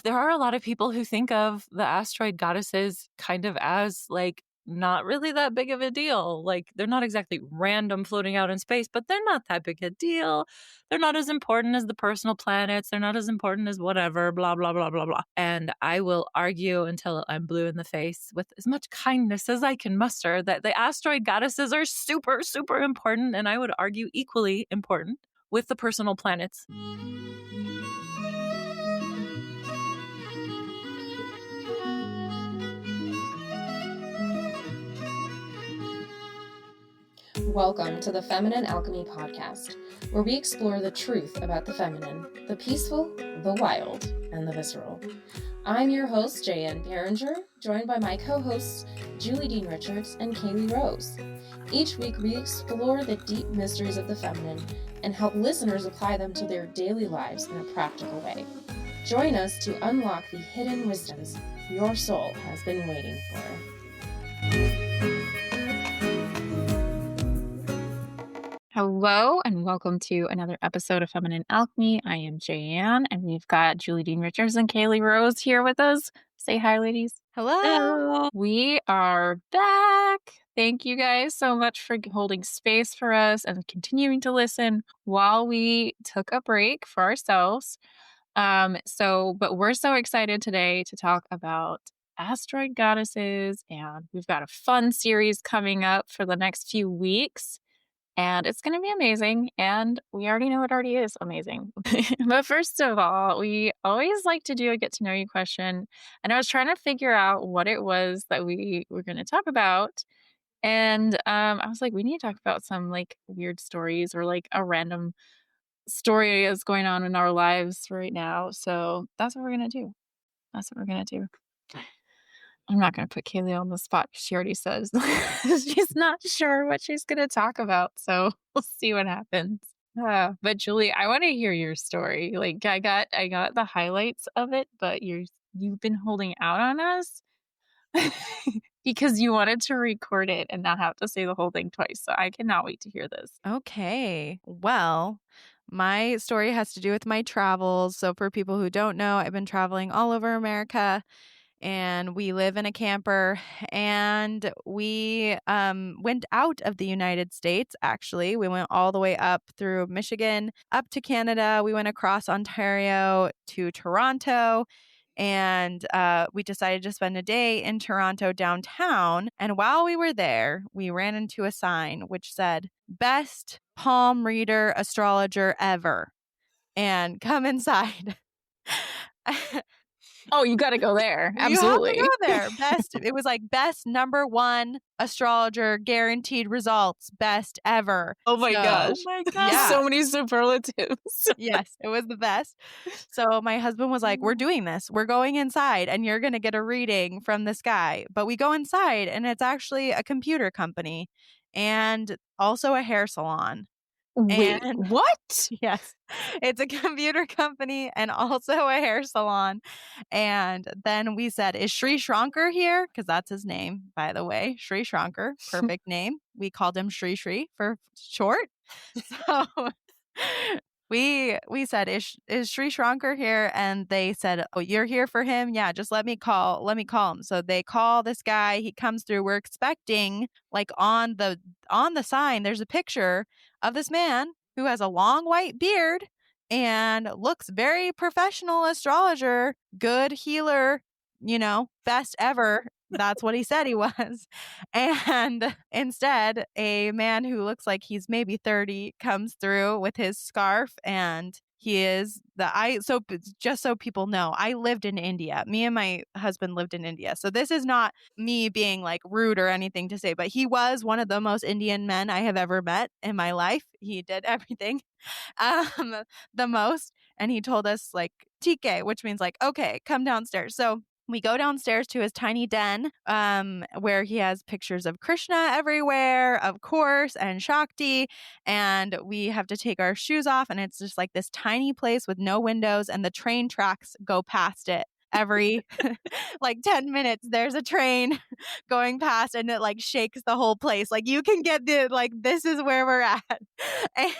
there are a lot of people who think of the asteroid goddesses kind of as like not really that big of a deal. Like they're not exactly random floating out in space, but they're not that big a deal. They're not as important as the personal planets. They're not as important as whatever, blah, blah, blah, blah, blah. And I will argue until I'm blue in the face with as much kindness as I can muster that the asteroid goddesses are super, super important. And I would argue equally important with the personal planets. Welcome to the Feminine Alchemy Podcast, where we explore the truth about the feminine, the peaceful, the wild, and the visceral. I'm your host, J.N. Behringer, joined by my co-hosts, Julie Dean Richards and Kayelee Rose. Each week, we explore the deep mysteries of the feminine and help listeners apply them to their daily lives in a practical way. Join us to unlock the hidden wisdoms your soul has been waiting for. Hello and welcome to another episode of Feminine Alchemy. I am Jayanne and we've got Julie Dean Richards and Kayelee Rose here with us. Say hi, ladies. Hello. We are back. Thank you guys so much for holding space for us and continuing to listen while we took a break for ourselves. But we're so excited today to talk about asteroid goddesses, and we've got a fun series coming up for the next few weeks. And it's going to be amazing. And we already know it already is amazing. But first of all, we always like to do a get to know you question. And I was trying to figure out what it was that we were going to talk about. And I was like, we need to talk about some like weird stories or like a random story that's going on in our lives right now. So that's what we're going to do. That's what we're going to do. I'm not going to put Kayelee on the spot because she already says she's not sure what she's going to talk about. So we'll see what happens. But Julie, I want to hear your story. Like I got the highlights of it, but you've been holding out on us because you wanted to record it and not have to say the whole thing twice. So I cannot wait to hear this. Okay. Well, my story has to do with my travels. So for people who don't know, I've been traveling all over America. And we live in a camper, and we went out of the United States, actually. We went all the way up through Michigan, up to Canada. We went across Ontario to Toronto, and we decided to spend a day in Toronto downtown. And while we were there, we ran into a sign which said, "Best palm reader astrologer ever." And come inside. Oh, you got to go there. Absolutely. You have to go there. It was like best #1 astrologer, guaranteed results, best ever. Oh my gosh. Yeah. So many superlatives. Yes, it was the best. So my husband was like, we're doing this. We're going inside and you're going to get a reading from this guy. But we go inside and it's actually a computer company and also a hair salon. Wait, what? Yes, it's a computer company and also a hair salon. And then we said, is Sri Shankar here? Because that's his name, by the way. Sri Shankar, perfect name. We called him Sri for short. So we said, is Sri Shankar here? And they said, oh, you're here for him? Yeah, just let me call him. So they call this guy. He comes through. We're expecting, like on the sign, there's a picture of this man who has a long white beard and looks very professional astrologer, good healer, best ever. That's what he said he was. And instead, a man who looks like he's maybe 30 comes through with his scarf, and he is so just so people know, I lived in India. Me and my husband lived in India. So this is not me being like rude or anything to say, but he was one of the most Indian men I have ever met in my life. He did everything the most. And he told us like TK, which means like, okay, come downstairs. So we go downstairs to his tiny den, where he has pictures of Krishna everywhere, of course, and Shakti. And we have to take our shoes off. And it's just like this tiny place with no windows, and the train tracks go past it. every like 10 minutes there's a train going past and it like shakes the whole place. Like you can get the like this is where we're at.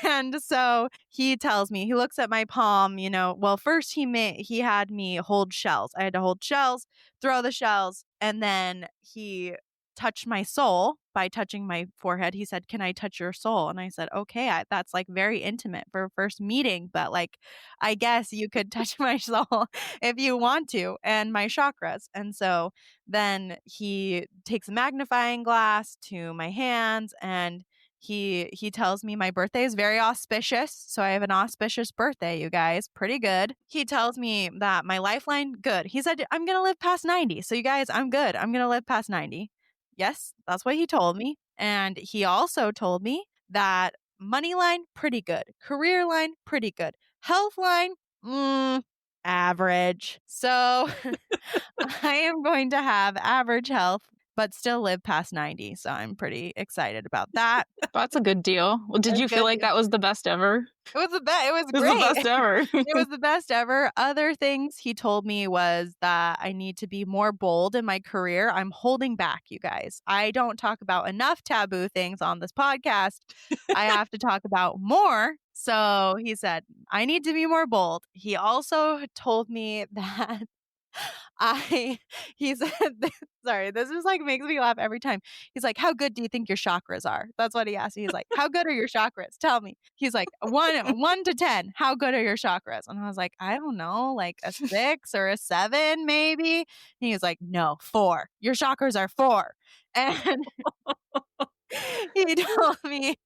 And so he tells me, he looks at my palm, well first he had me hold shells. I had to hold shells, throw the shells, and then he touched my soul by touching my forehead. He said, "Can I touch your soul?" And I said, "Okay, that's like very intimate for a first meeting, but like I guess you could touch my soul if you want to, and my chakras." And so then he takes a magnifying glass to my hands and he tells me my birthday is very auspicious. So I have an auspicious birthday, you guys. Pretty good. He tells me that my lifeline, good. He said, I'm going to live past 90. So you guys, I'm good. I'm going to live past 90. Yes, that's what he told me. And he also told me that money line, pretty good. Career line, pretty good. Health line, average. So I am going to have average health, but still live past 90. So I'm pretty excited about that. That's a good deal. Well, did you feel like that was the best ever? It was the best. It was It was great. the best ever. It was the best ever. Other things he told me was that I need to be more bold in my career. I'm holding back, you guys. I don't talk about enough taboo things on this podcast. I have to talk about more. So he said, I need to be more bold. He also told me that he said, sorry, this is like makes me laugh every time. He's like, how good do you think your chakras are? That's what he asked me. He's like, how good are your chakras? Tell me. He's like, 1 to 10, how good are your chakras? And I was like, I don't know, like a 6 or a 7, maybe. And he was like, no, 4. Your chakras are 4. And he told me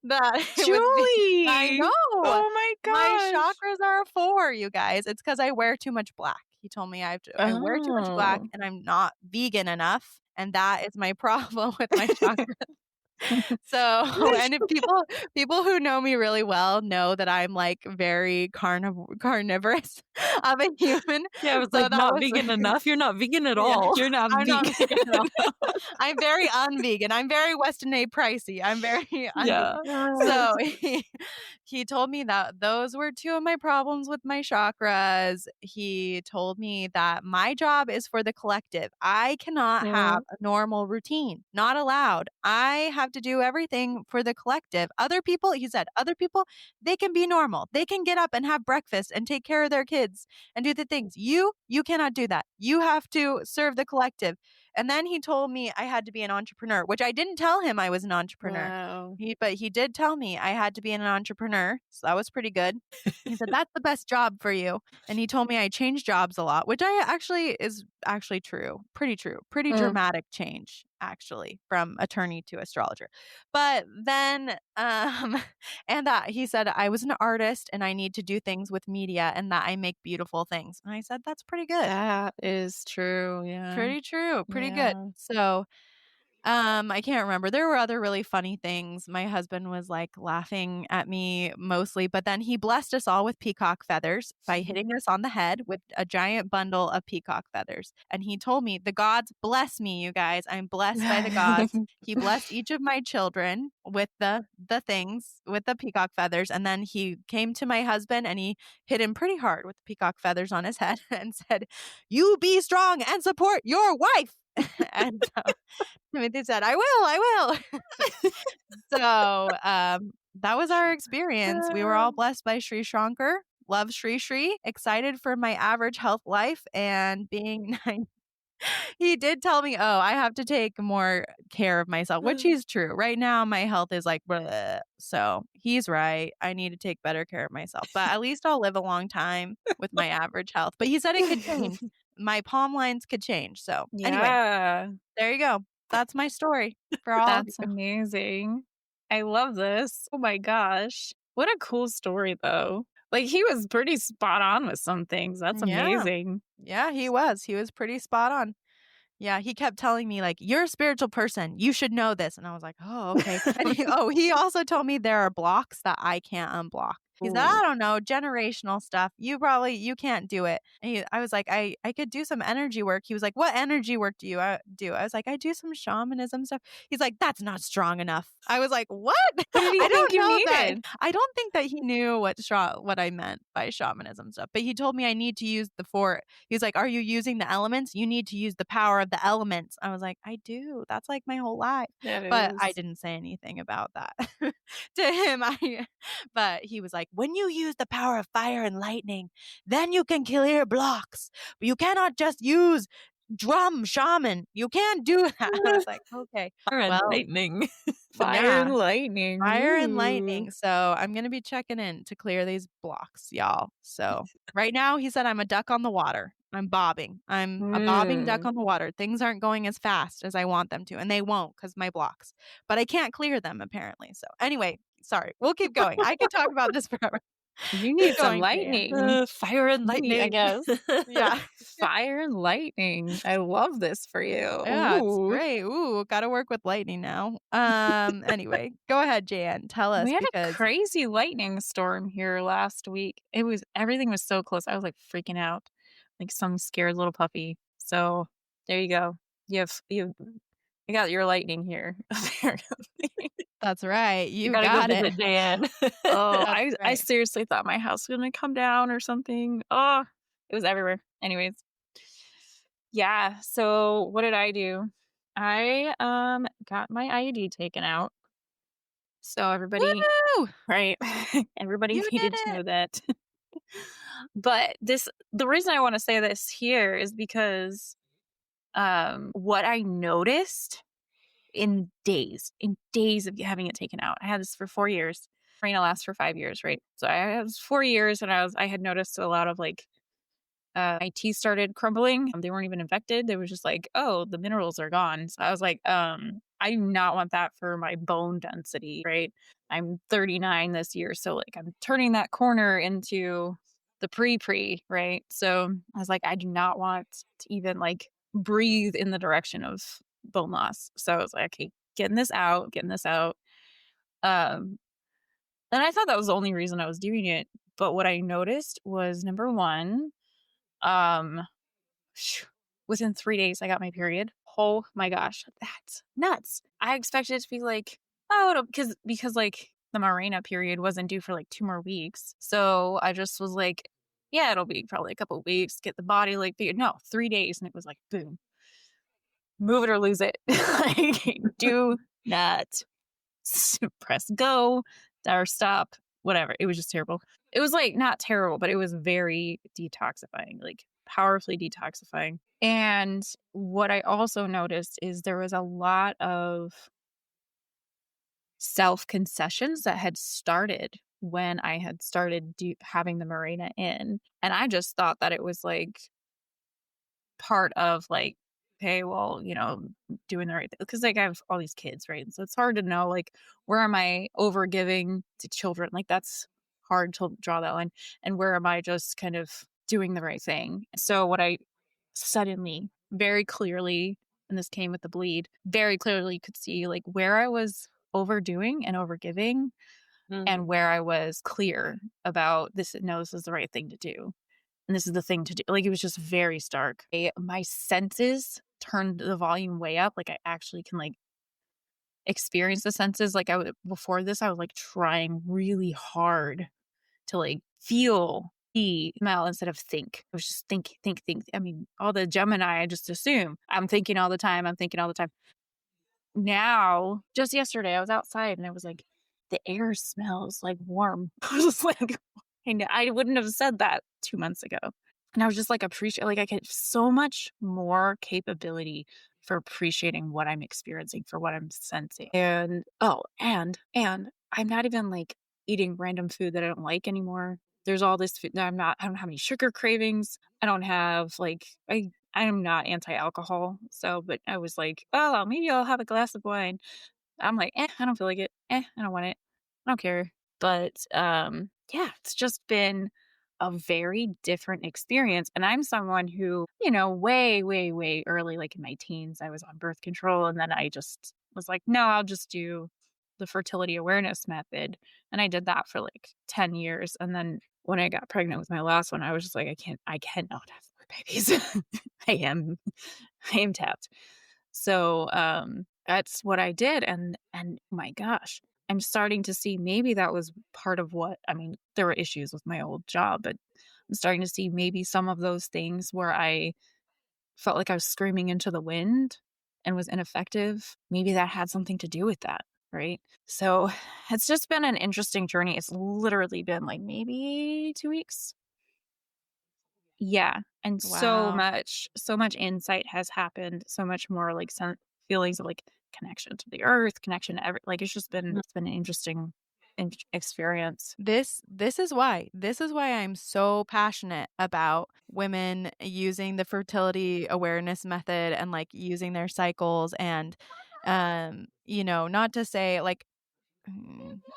that it would be, I Julie! know. Oh my My gosh. chakras are 4, you guys. It's because I wear too much black. He told me I wear too much black Oh. and I'm not vegan enough. And that is my problem with my chakras. So, and if people who know me really well know that I'm like very carnivorous of a human. Yeah, I was So like, that not was vegan enough. You're not vegan at Yeah, all. You're not I'm not vegan. vegan at all. I'm very unvegan. I'm very Weston A. Pricey. I'm very unvegan. Yeah. So he told me that those were 2 of my problems with my chakras. He told me that my job is for the collective. I cannot have a normal routine. Not allowed. I have to do everything for the collective. Other people, he said, other people, they can be normal. They can get up and have breakfast and take care of their kids and do the things. You cannot do that. You have to serve the collective. And then he told me I had to be an entrepreneur, which I didn't tell him I was an entrepreneur. Wow. But he did tell me I had to be an entrepreneur. So that was pretty good. He said, that's the best job for you. And he told me I changed jobs a lot, which is actually true. Pretty true. Pretty dramatic change, actually, from attorney to astrologer. But then, and that he said I was an artist and I need to do things with media and that I make beautiful things. And I said, that's pretty good. That is true. Yeah. Pretty true. Pretty Yeah. good. So I can't remember. There were other really funny things. My husband was like laughing at me mostly, but then he blessed us all with peacock feathers by hitting us on the head with a giant bundle of peacock feathers. And he told me, the gods bless me, you guys. I'm blessed by the gods. He blessed each of my children with the things, with the peacock feathers. And then he came to my husband and he hit him pretty hard with the peacock feathers on his head and said, you be strong and support your wife. And so Timothy said, I will. So that was our experience. We were all blessed by Sri Shankar. Love Sri. Excited for my average health life and being nice. He did tell me, I have to take more care of myself, which is true. Right now, my health is like, bleh. So he's right. I need to take better care of myself. But at least I'll live a long time with my average health. But he said it could change. My palm lines could change. So anyway, there you go. That's my story for all of That's you. amazing. I love this. Oh my gosh. What a cool story, though. Like, he was pretty spot on with some things. That's amazing. Yeah, he was. He was pretty spot on. Yeah, he kept telling me, like, you're a spiritual person. You should know this. And I was like, oh, okay. And he also told me there are blocks that I can't unblock. He said, I don't know, generational stuff. You can't do it. And I was like, I could do some energy work. He was like, what energy work do you do? I was like, I do some shamanism stuff. He's like, that's not strong enough. I was like, what? What did he I think don't you know that. needed? I don't think that he knew what I meant by shamanism stuff. But he told me I need to use He's like, are you using the elements? You need to use the power of the elements. I was like, I do. That's like my whole life. But I didn't say anything about that to him. But he was like, when you use the power of fire and lightning, then you can clear blocks. But you cannot just use drum shaman. You can't do that. I was like, okay. Fire and lightning. Fire and lightning. Fire and Ooh. lightning. So I'm going to be checking in to clear these blocks, y'all. So right now he said I'm a duck on the water. I'm bobbing. I'm a bobbing duck on the water. Things aren't going as fast as I want them to, and they won't because my blocks. But I can't clear them apparently. So anyway, sorry. We'll keep going. I could talk about this forever. You need some going, lightning. Fire and lightning, I guess. Yeah. Fire and lightning. I love this for you. Yeah, it's Ooh. great. Ooh, got to work with lightning now. Anyway, go ahead, Jan. Tell us We had a because crazy lightning storm here last week. Everything was so close. I was like freaking out, like some scared little puppy. So there you go. You got your lightning here. Apparently. that's right. You gotta got go it. visit Dan. Oh, That's I right. seriously thought my house was gonna come down or something. Oh, it was everywhere. Anyways. Yeah, so what did I do? I got my IUD taken out. So everybody, Woo! right? Everybody You needed did to it. know that. But the reason I want to say this here is because what I noticed in days of having it taken out. I had this for 4 years. Marina lasts for 5 years, right? So I had this 4 years, and I had noticed a lot of like my teeth started crumbling. They weren't even infected. They was just like, oh, the minerals are gone. So I was like, I do not want that for my bone density, right? I'm 39 this year, so like I'm turning that corner into the pre, right? So I was like, I do not want to even like breathe in the direction of bone loss. So I was like, okay, getting this out. Um, and I thought that was the only reason I was doing it. But what I noticed was number one, um, within 3 days, I got my period. Oh my gosh, that's nuts. I expected it to be like, because like the Mirena period wasn't due for like 2 more weeks. So I just was like, yeah, it'll be probably a couple of weeks, get the body like, no, 3 days. And it was like, boom, move it or lose it. Like, do not press go or stop, whatever. It was just terrible. It was like not terrible, but it was very detoxifying, like powerfully detoxifying. And what I also noticed is there was a lot of self concessions that had started when I had started having the Mirena in. And I just thought that it was like part of like, okay, well, doing the right thing. Because like I have all these kids, right? So it's hard to know like where am I over giving to children? Like that's hard to draw that line. And where am I just kind of doing the right thing? So what I suddenly very clearly, and this came with the bleed, very clearly could see like where I was overdoing and overgiving and where I was clear about this. No, this is the right thing to do. And this is the thing to do. Like, it was just very stark. My senses turned the volume way up. Like, I actually can, like, experience the senses. Like, before this, I was, like, trying really hard to, like, feel, see, smell instead of think. I was just think. I mean, all the Gemini, I just assume. I'm thinking all the time. Now, just yesterday, I was outside and I was like, the air smells, like, warm. I was just like, I wouldn't have said that 2 months ago. And I was just like, I get so much more capability for appreciating what I'm experiencing, for what I'm sensing. And, and I'm not even like eating random food that I don't like anymore. There's all this food that I don't have any sugar cravings. I don't have like, I am not anti-alcohol. So, but I was like, oh, maybe I'll have a glass of wine. I'm like, I don't feel like it. I don't want it. I don't care. But yeah, it's just been a very different experience. And I'm someone who, way, way, way early, like in my teens, I was on birth control. And then I just was like, no, I'll just do the fertility awareness method. And I did that for like 10 years. And then when I got pregnant with my last one, I was just like, I cannot have more babies. I am, I am tapped. So, that's what I did. And my gosh, I'm starting to see maybe that was part of what, I mean, there were issues with my old job, but I'm starting to see maybe some of those things where I felt like I was screaming into the wind and was ineffective. Maybe that had something to do with that, right? So it's just been an interesting journey. It's literally been like maybe 2 weeks. Yeah. And Wow. so much insight has happened, so much more like some feelings of like connection to the earth, connection to like it's been an interesting experience. This is why I'm so passionate about women using the fertility awareness method and like using their cycles and not to say like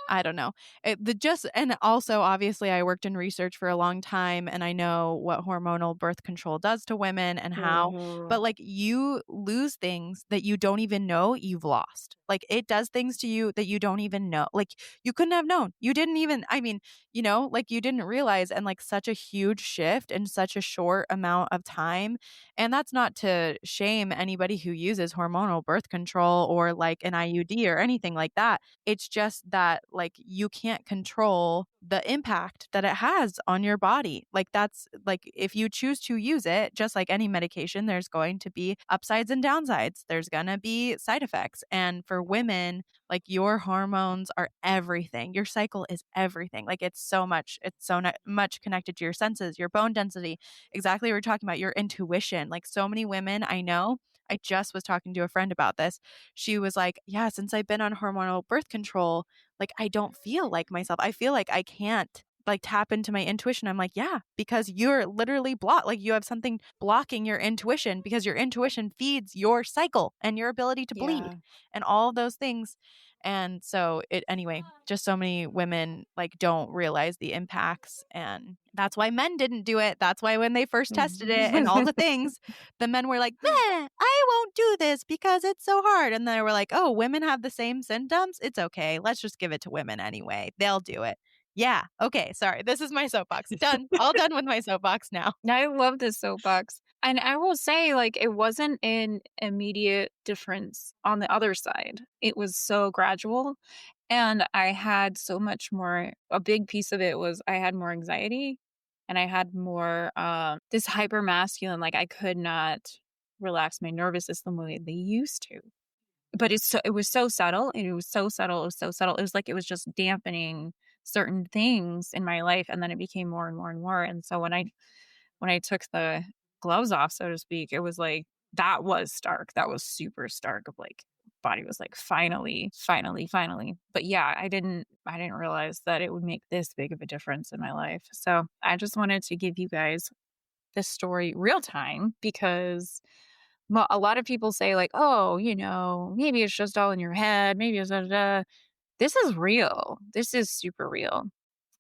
I don't know. And also obviously I worked in research for a long time and I know what hormonal birth control does to women and how, Mhm. but like you lose things that you don't even know you've lost. Like it does things to you that you don't even know. Like you couldn't have known. You didn't even, I mean, like you didn't realize and like such a huge shift in such a short amount of time. And that's not to shame anybody who uses hormonal birth control or like an IUD or anything like that. It's just that like you can't control the impact that it has on your body. Like that's like if you choose to use it, just like any medication, there's going to be upsides and downsides. There's going to be side effects. And for women, like your hormones are everything. Your cycle is everything. Like it's so much connected to your senses, your bone density, exactly what we're talking about, your intuition. Like so many women I know, I just was talking to a friend about this. She was like, yeah, since I've been on hormonal birth control, like I don't feel like myself. I feel like I can't like tap into my intuition. I'm like, yeah, because you're literally blocked. Like you have something blocking your intuition because your intuition feeds your cycle and your ability to bleed Yeah. and all of those things. And so anyway, just so many women like don't realize the impacts. And that's why men didn't do it. That's why when they first tested it and all the things, the men were like, meh, I won't do this because it's so hard. And they were like, oh, women have the same symptoms. It's okay. Let's just give it to women anyway. They'll do it. Yeah. Okay. Sorry. This is my soapbox. Done. All done with my soapbox now. I love this soapbox. And I will say, like, it wasn't an immediate difference on the other side. It was so gradual. And I had so much more, a big piece of it was I had more anxiety and I had more this hyper masculine, like I could not relax my nervous system the way they used to. But it was so subtle and it was so subtle. It was so subtle. It was like it was just dampening certain things in my life. And then it became more and more and more. And so when I took the gloves off, so to speak, it was like that was stark. That was super stark of like body was like finally, finally, finally. But yeah, I didn't realize that it would make this big of a difference in my life. So I just wanted to give you guys this story real time because a lot of people say like, oh, maybe it's just all in your head. Maybe it's this is real. This is super real.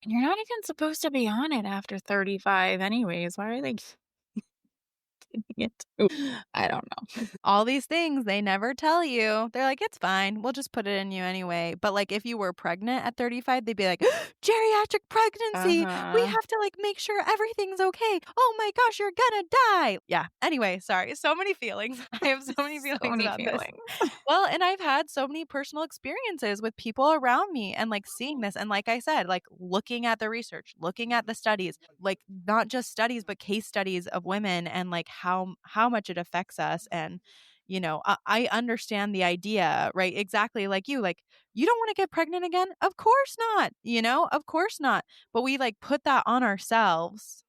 And you're not even supposed to be on it after 35 anyways. Why are they getting it? I don't know. All these things they never tell you. They're like, it's fine. We'll just put it in you anyway. But like if you were pregnant at 35, they'd be like, geriatric pregnancy. We Uh-huh. have to like make sure everything's okay. Oh my gosh, you're gonna die. Yeah. Anyway, sorry. So many feelings. I have so many So feelings many about this. feelings. Well, and I've had so many personal experiences with people around me and like seeing this. And like I said, like looking at the research, looking at the studies, like not just studies, but case studies of women and like how much it affects us. And, I understand the idea, right? Exactly like you don't want to get pregnant again. Of course not, of course not. But we like put that on ourselves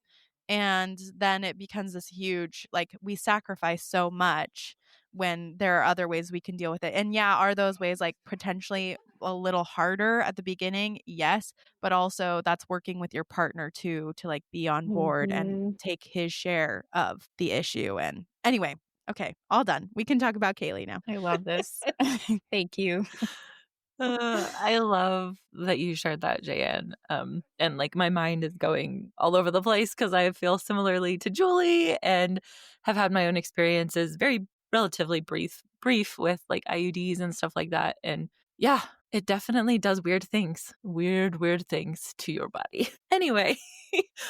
and then it becomes this huge, like we sacrifice so much when there are other ways we can deal with it. And yeah, are those ways like potentially a little harder at the beginning? Yes. But also that's working with your partner too, to like be on board and Mhm. take his share of the issue. And anyway, okay, all done. We can talk about Kayelee now. I love this. Thank you. I love that you shared that, JN. And like my mind is going all over the place because I feel similarly to Julie and have had my own experiences, very relatively brief with like IUDs and stuff like that. And yeah, it definitely does weird things to your body. Anyway,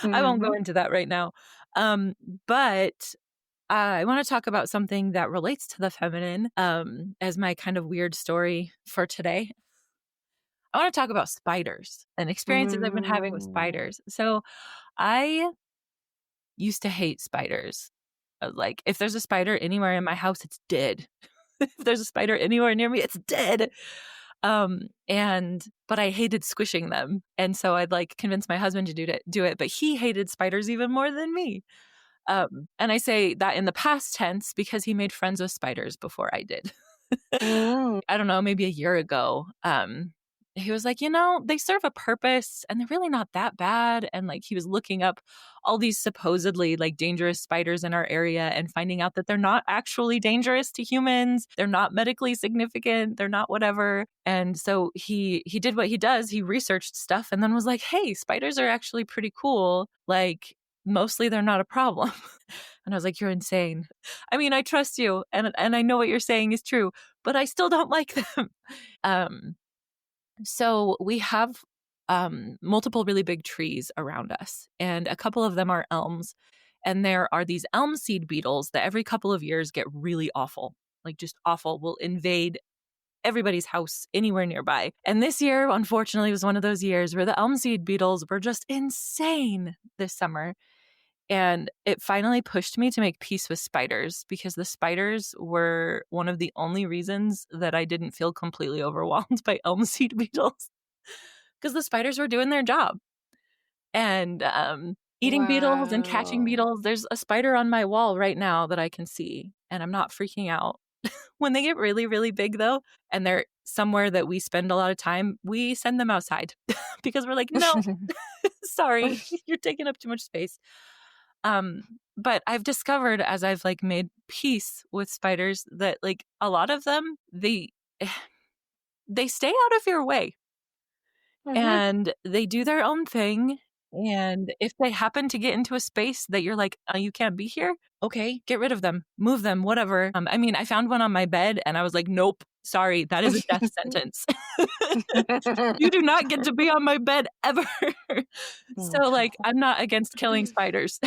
I won't go into that right now. But I want to talk about something that relates to the feminine as my kind of weird story for today. I want to talk about spiders and experiences I've been having with spiders. So I used to hate spiders. Like, if there's a spider anywhere in my house, it's dead. If there's a spider anywhere near me, it's dead. But I hated squishing them. And so I'd like convince my husband to do it, but he hated spiders even more than me. And I say that in the past tense because he made friends with spiders before I did. I don't know, maybe a year ago. He was like, they serve a purpose and they're really not that bad. And like he was looking up all these supposedly like dangerous spiders in our area and finding out that they're not actually dangerous to humans. They're not medically significant. They're not whatever. And so he did what he does. He researched stuff and then was like, hey, spiders are actually pretty cool. Like mostly they're not a problem. And I was like, you're insane. I mean, I trust you and I know what you're saying is true, but I still don't like them. So we have multiple really big trees around us, and a couple of them are elms. And there are these elm seed beetles that every couple of years get really awful, like just awful, will invade everybody's house anywhere nearby. And this year, unfortunately, was one of those years where the elm seed beetles were just insane this summer. And it finally pushed me to make peace with spiders because the spiders were one of the only reasons that I didn't feel completely overwhelmed by elm seed beetles because the spiders were doing their job. And eating beetles and catching beetles, there's a spider on my wall right now that I can see, and I'm not freaking out. When they get really, really big, though, and they're somewhere that we spend a lot of time, we send them outside because we're like, no, sorry, you're taking up too much space. But I've discovered as I've like made peace with spiders that like a lot of them, they stay out of your way and they do their own thing. And if they happen to get into a space that you're like, oh, you can't be here, okay, get rid of them, move them, whatever. I mean, I found one on my bed and I was like, nope, sorry, that is a death sentence. You do not get to be on my bed ever. So like, I'm not against killing spiders.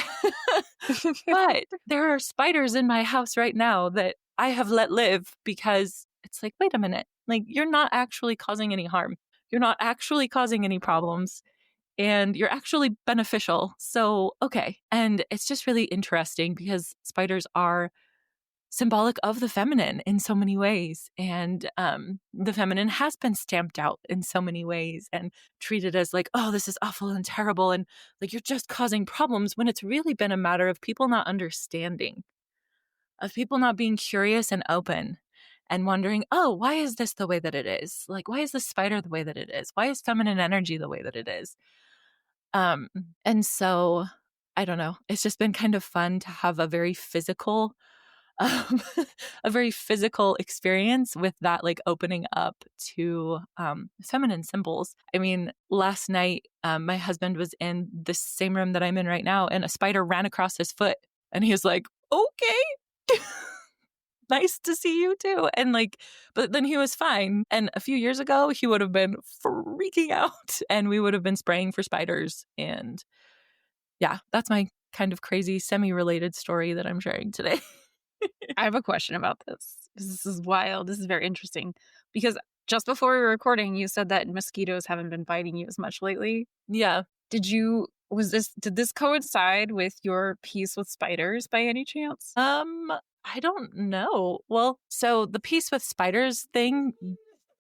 But there are spiders in my house right now that I have let live because it's like, wait a minute, like you're not actually causing any harm. You're not actually causing any problems. And you're actually beneficial. So, okay. And it's just really interesting because spiders are symbolic of the feminine in so many ways. And the feminine has been stamped out in so many ways and treated as like, oh, this is awful and terrible. And like, you're just causing problems when it's really been a matter of people not understanding, of people not being curious and open and wondering, oh, why is this the way that it is? Like, why is the spider the way that it is? Why is feminine energy the way that it is? And so I don't know, it's just been kind of fun to have a very physical, um, a very physical experience with that, like opening up to feminine symbols. I mean, last night, my husband was in the same room that I'm in right now, and a spider ran across his foot, and he was like, okay. Nice to see you too. And like, but then he was fine. And a few years ago, he would have been freaking out and we would have been spraying for spiders. And yeah, that's my kind of crazy semi-related story that I'm sharing today. I have a question about this. This is wild. This is very interesting because just before we were recording, you said that mosquitoes haven't been biting you as much lately. Yeah. Did this coincide with your peace with spiders by any chance? I don't know. Well, so the peace with spiders thing,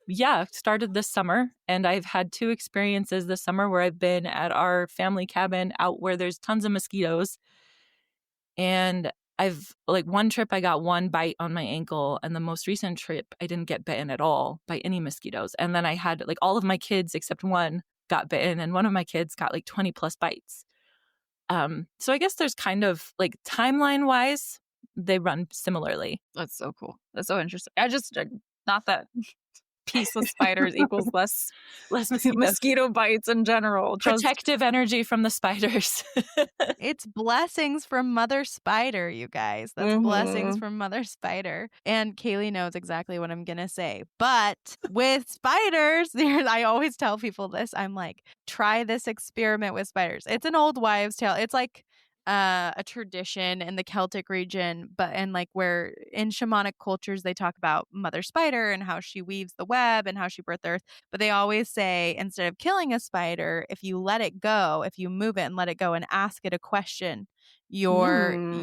yeah, started this summer. And I've had 2 experiences this summer where I've been at our family cabin out where there's tons of mosquitoes. And I've like one trip I got 1 bite on my ankle. And the most recent trip I didn't get bitten at all by any mosquitoes. And then I had like all of my kids except one got bitten. And one of my kids got like 20 plus bites. So I guess there's kind of like timeline wise, they run similarly. That's so cool. That's so interesting. I just not that peace with spiders equals less mosquitoes. mosquito bites in general. Protective energy from the spiders. It's blessings from Mother Spider, you guys. That's blessings from Mother Spider. And Kayelee knows exactly what I'm going to say. But with spiders, I always tell people this. I'm like, try this experiment with spiders. It's an old wives' tale. It's like a tradition in the Celtic region, but and like where in shamanic cultures they talk about Mother Spider and how she weaves the web and how she birthed the earth. But they always say instead of killing a spider, if you let it go, if you move it and let it go and ask it a question, your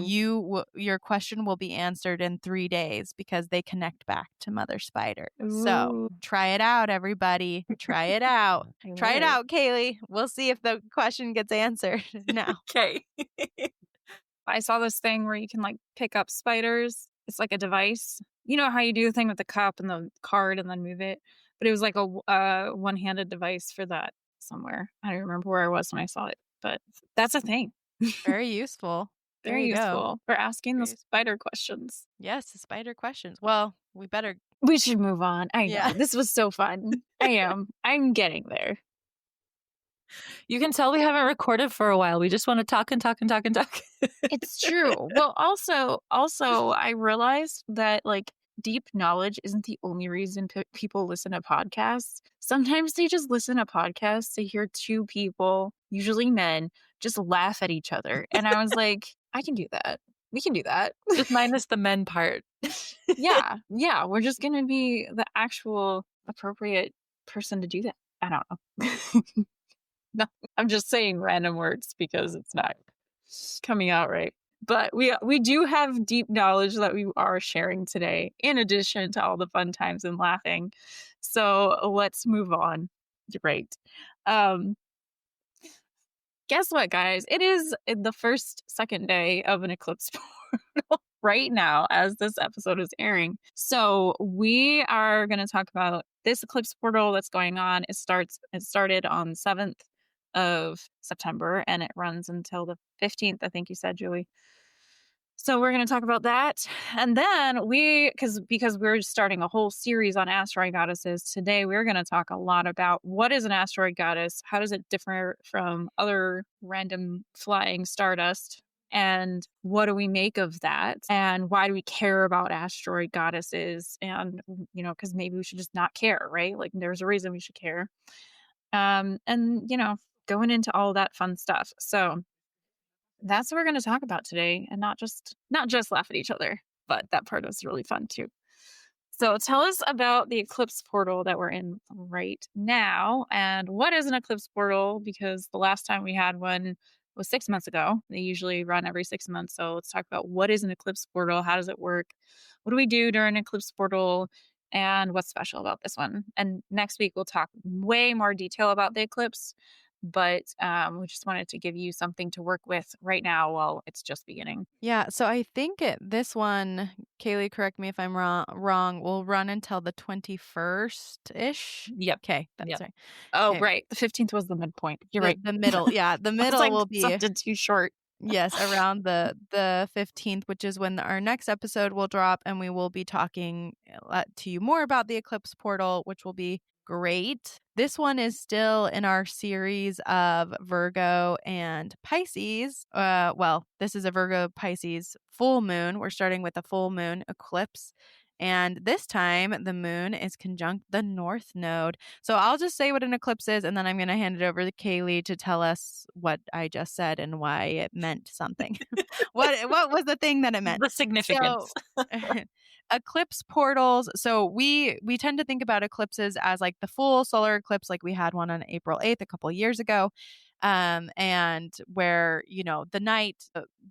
question will be answered in 3 days because they connect back to Mother Spider. So try it out, everybody. Try it out. Try it out, Kayelee. We'll see if the question gets answered now. Okay. I saw this thing where you can like pick up spiders. It's like a device. You know how you do the thing with the cup and the card and then move it? But it was like a one-handed device for that somewhere. I don't remember where I was when I saw it, but that's a thing. Very useful. Very useful for asking the spider questions. Yes, the spider questions. Well, we should move on. I know. This was so fun. I'm getting there. You can tell we haven't recorded for a while. We just want to talk and talk and talk and talk. It's true. Well, also, I realized that like deep knowledge isn't the only reason people listen to podcasts. Sometimes they just listen to podcasts to hear two people, usually men, just laugh at each other. And I was like, I can do that. We can do that. Just minus the men part. Yeah. We're just going to be the actual appropriate person to do that. I don't know. No, I'm just saying random words because it's not coming out right. But we do have deep knowledge that we are sharing today, in addition to all the fun times and laughing. So let's move on. Great. Guess what, guys? It is the second day of an eclipse portal right now as this episode is airing. So we are going to talk about this eclipse portal that's going on. It started on 7th of September and it runs until the 15th, I think you said, Julie. So we're going to talk about that. And then because we're starting a whole series on asteroid goddesses, today we're going to talk a lot about what is an asteroid goddess, how does it differ from other random flying stardust, and what do we make of that, and why do we care about asteroid goddesses, and because maybe we should just not care, right? Like there's a reason we should care. And going into all that fun stuff. So that's what we're going to talk about today, and not just laugh at each other, but that part was really fun too. So tell us about the eclipse portal that we're in right now, and what is an eclipse portal, because the last time we had one was 6 months ago. They usually run every 6 months. So let's talk about what is an eclipse portal, how does it work, what do we do during an eclipse portal, and what's special about this one. And next week we'll talk way more detail about the eclipse. But we just wanted to give you something to work with right now while it's just beginning. Yeah, so I think this one, Kayelee, correct me if I'm wrong, will run until the 21st-ish. Yep. Okay, that's right. Oh, Okay. right. The 15th was the midpoint. You're right. The middle, yeah. The middle will be something too short. Yes, around the 15th, which is when our next episode will drop, and we will be talking to you more about the eclipse portal, which will be great. This one is still in our series of Virgo and Pisces. This is a Virgo Pisces full moon. We're starting with a full moon eclipse. And this time, the moon is conjunct the north node. So I'll just say what an eclipse is, and then I'm going to hand it over to Kayelee to tell us what I just said and why it meant something. What was the thing that it meant? The significance. So, eclipse portals. So we tend to think about eclipses as like the full solar eclipse, like we had one on April 8th a couple of years ago. And where, the night,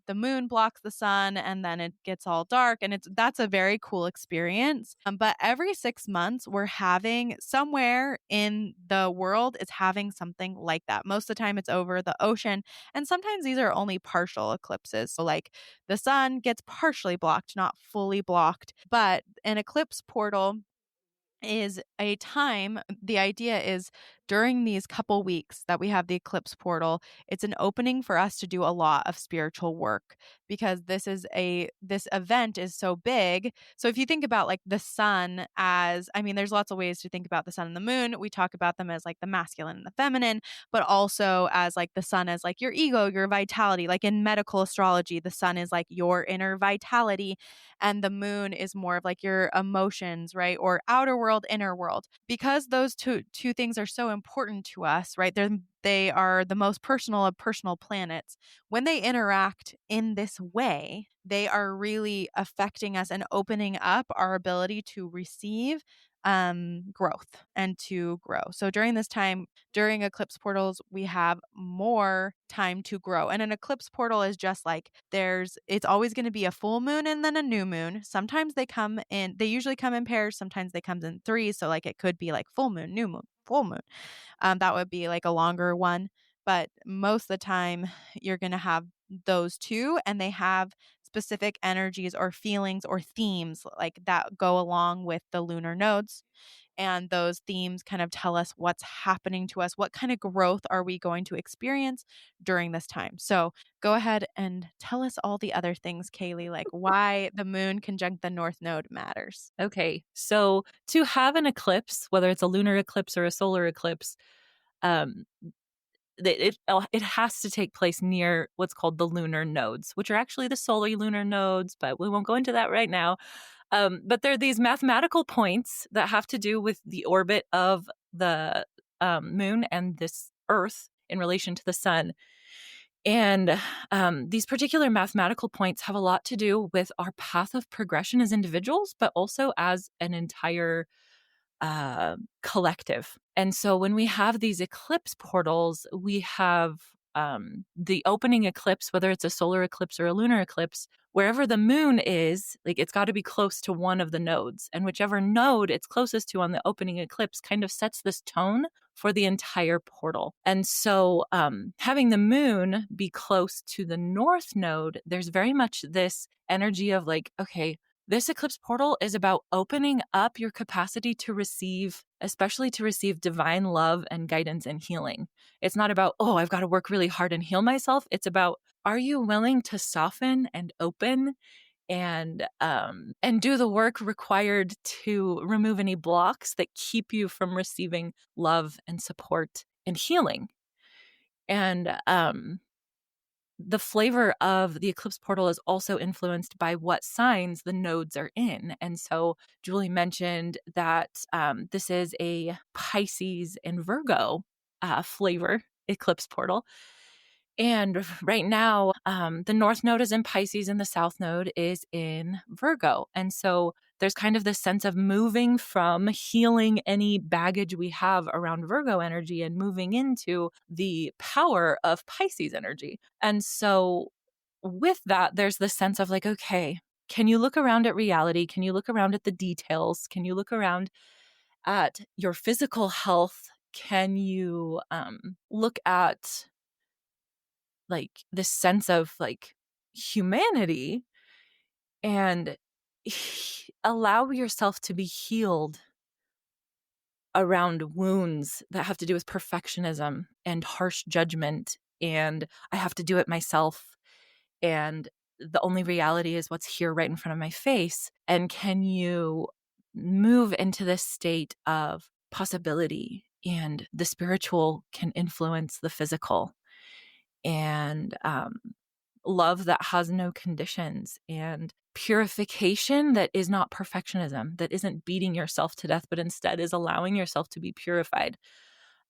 the moon blocks the sun and then it gets all dark, and that's a very cool experience. But every 6 months we're having somewhere in the world is having something like that. Most of the time it's over the ocean, and sometimes these are only partial eclipses. So like the sun gets partially blocked, not fully blocked. But an eclipse portal is a time, the idea is during these couple weeks that we have the eclipse portal, it's an opening for us to do a lot of spiritual work, because this event is so big. So if you think about like the sun as, I mean, there's lots of ways to think about the sun and the moon. We talk about them as like the masculine and the feminine, but also as like the sun as like your ego, your vitality. Like in medical astrology, the sun is like your inner vitality, and the moon is more of like your emotions, right? Or outer world, inner world. Because those two things are so important to us, right? They are the most personal of personal planets. When they interact in this way, they are really affecting us and opening up our ability to receive growth and to grow. So during this time, during eclipse portals, we have more time to grow. And an eclipse portal is just like it's always going to be a full moon and then a new moon. Sometimes they usually come in pairs. Sometimes they come in threes. So like it could be like full moon, new moon, full moon. That would be like a longer one. But most of the time, you're going to have those two, and they have specific energies or feelings or themes like that go along with the lunar nodes. And those themes kind of tell us what's happening to us. What kind of growth are we going to experience during this time? So go ahead and tell us all the other things, Kayelee, like why the moon conjunct the north node matters. Okay, so to have an eclipse, whether it's a lunar eclipse or a solar eclipse, um, it has to take place near what's called the lunar nodes, which are actually the solar lunar nodes, but we won't go into that right now. But there are these mathematical points that have to do with the orbit of the moon and this Earth in relation to the sun. And these particular mathematical points have a lot to do with our path of progression as individuals, but also as an entire collective. And so when we have these eclipse portals, we have the opening eclipse, whether it's a solar eclipse or a lunar eclipse, wherever the moon is, like it's got to be close to one of the nodes. And whichever node it's closest to on the opening eclipse kind of sets this tone for the entire portal. And so having the moon be close to the north node, there's very much this energy of like, okay, this eclipse portal is about opening up your capacity to receive, especially to receive divine love and guidance and healing. It's not about, oh, I've got to work really hard and heal myself. It's about, are you willing to soften and open and do the work required to remove any blocks that keep you from receiving love and support and healing? And the flavor of the eclipse portal is also influenced by what signs the nodes are in. And so Julie mentioned that this is a Pisces and Virgo flavor eclipse portal. And right now, the north node is in Pisces and the south node is in Virgo. And so there's kind of this sense of moving from healing any baggage we have around Virgo energy and moving into the power of Pisces energy. And so with that, there's this sense of like, okay, can you look around at reality? Can you look around at the details? Can you look around at your physical health? Can you look at like this sense of like humanity and allow yourself to be healed around wounds that have to do with perfectionism and harsh judgment and I have to do it myself and the only reality is what's here right in front of my face. And can you move into this state of possibility and the spiritual can influence the physical and love that has no conditions and purification that is not perfectionism, that isn't beating yourself to death, but instead is allowing yourself to be purified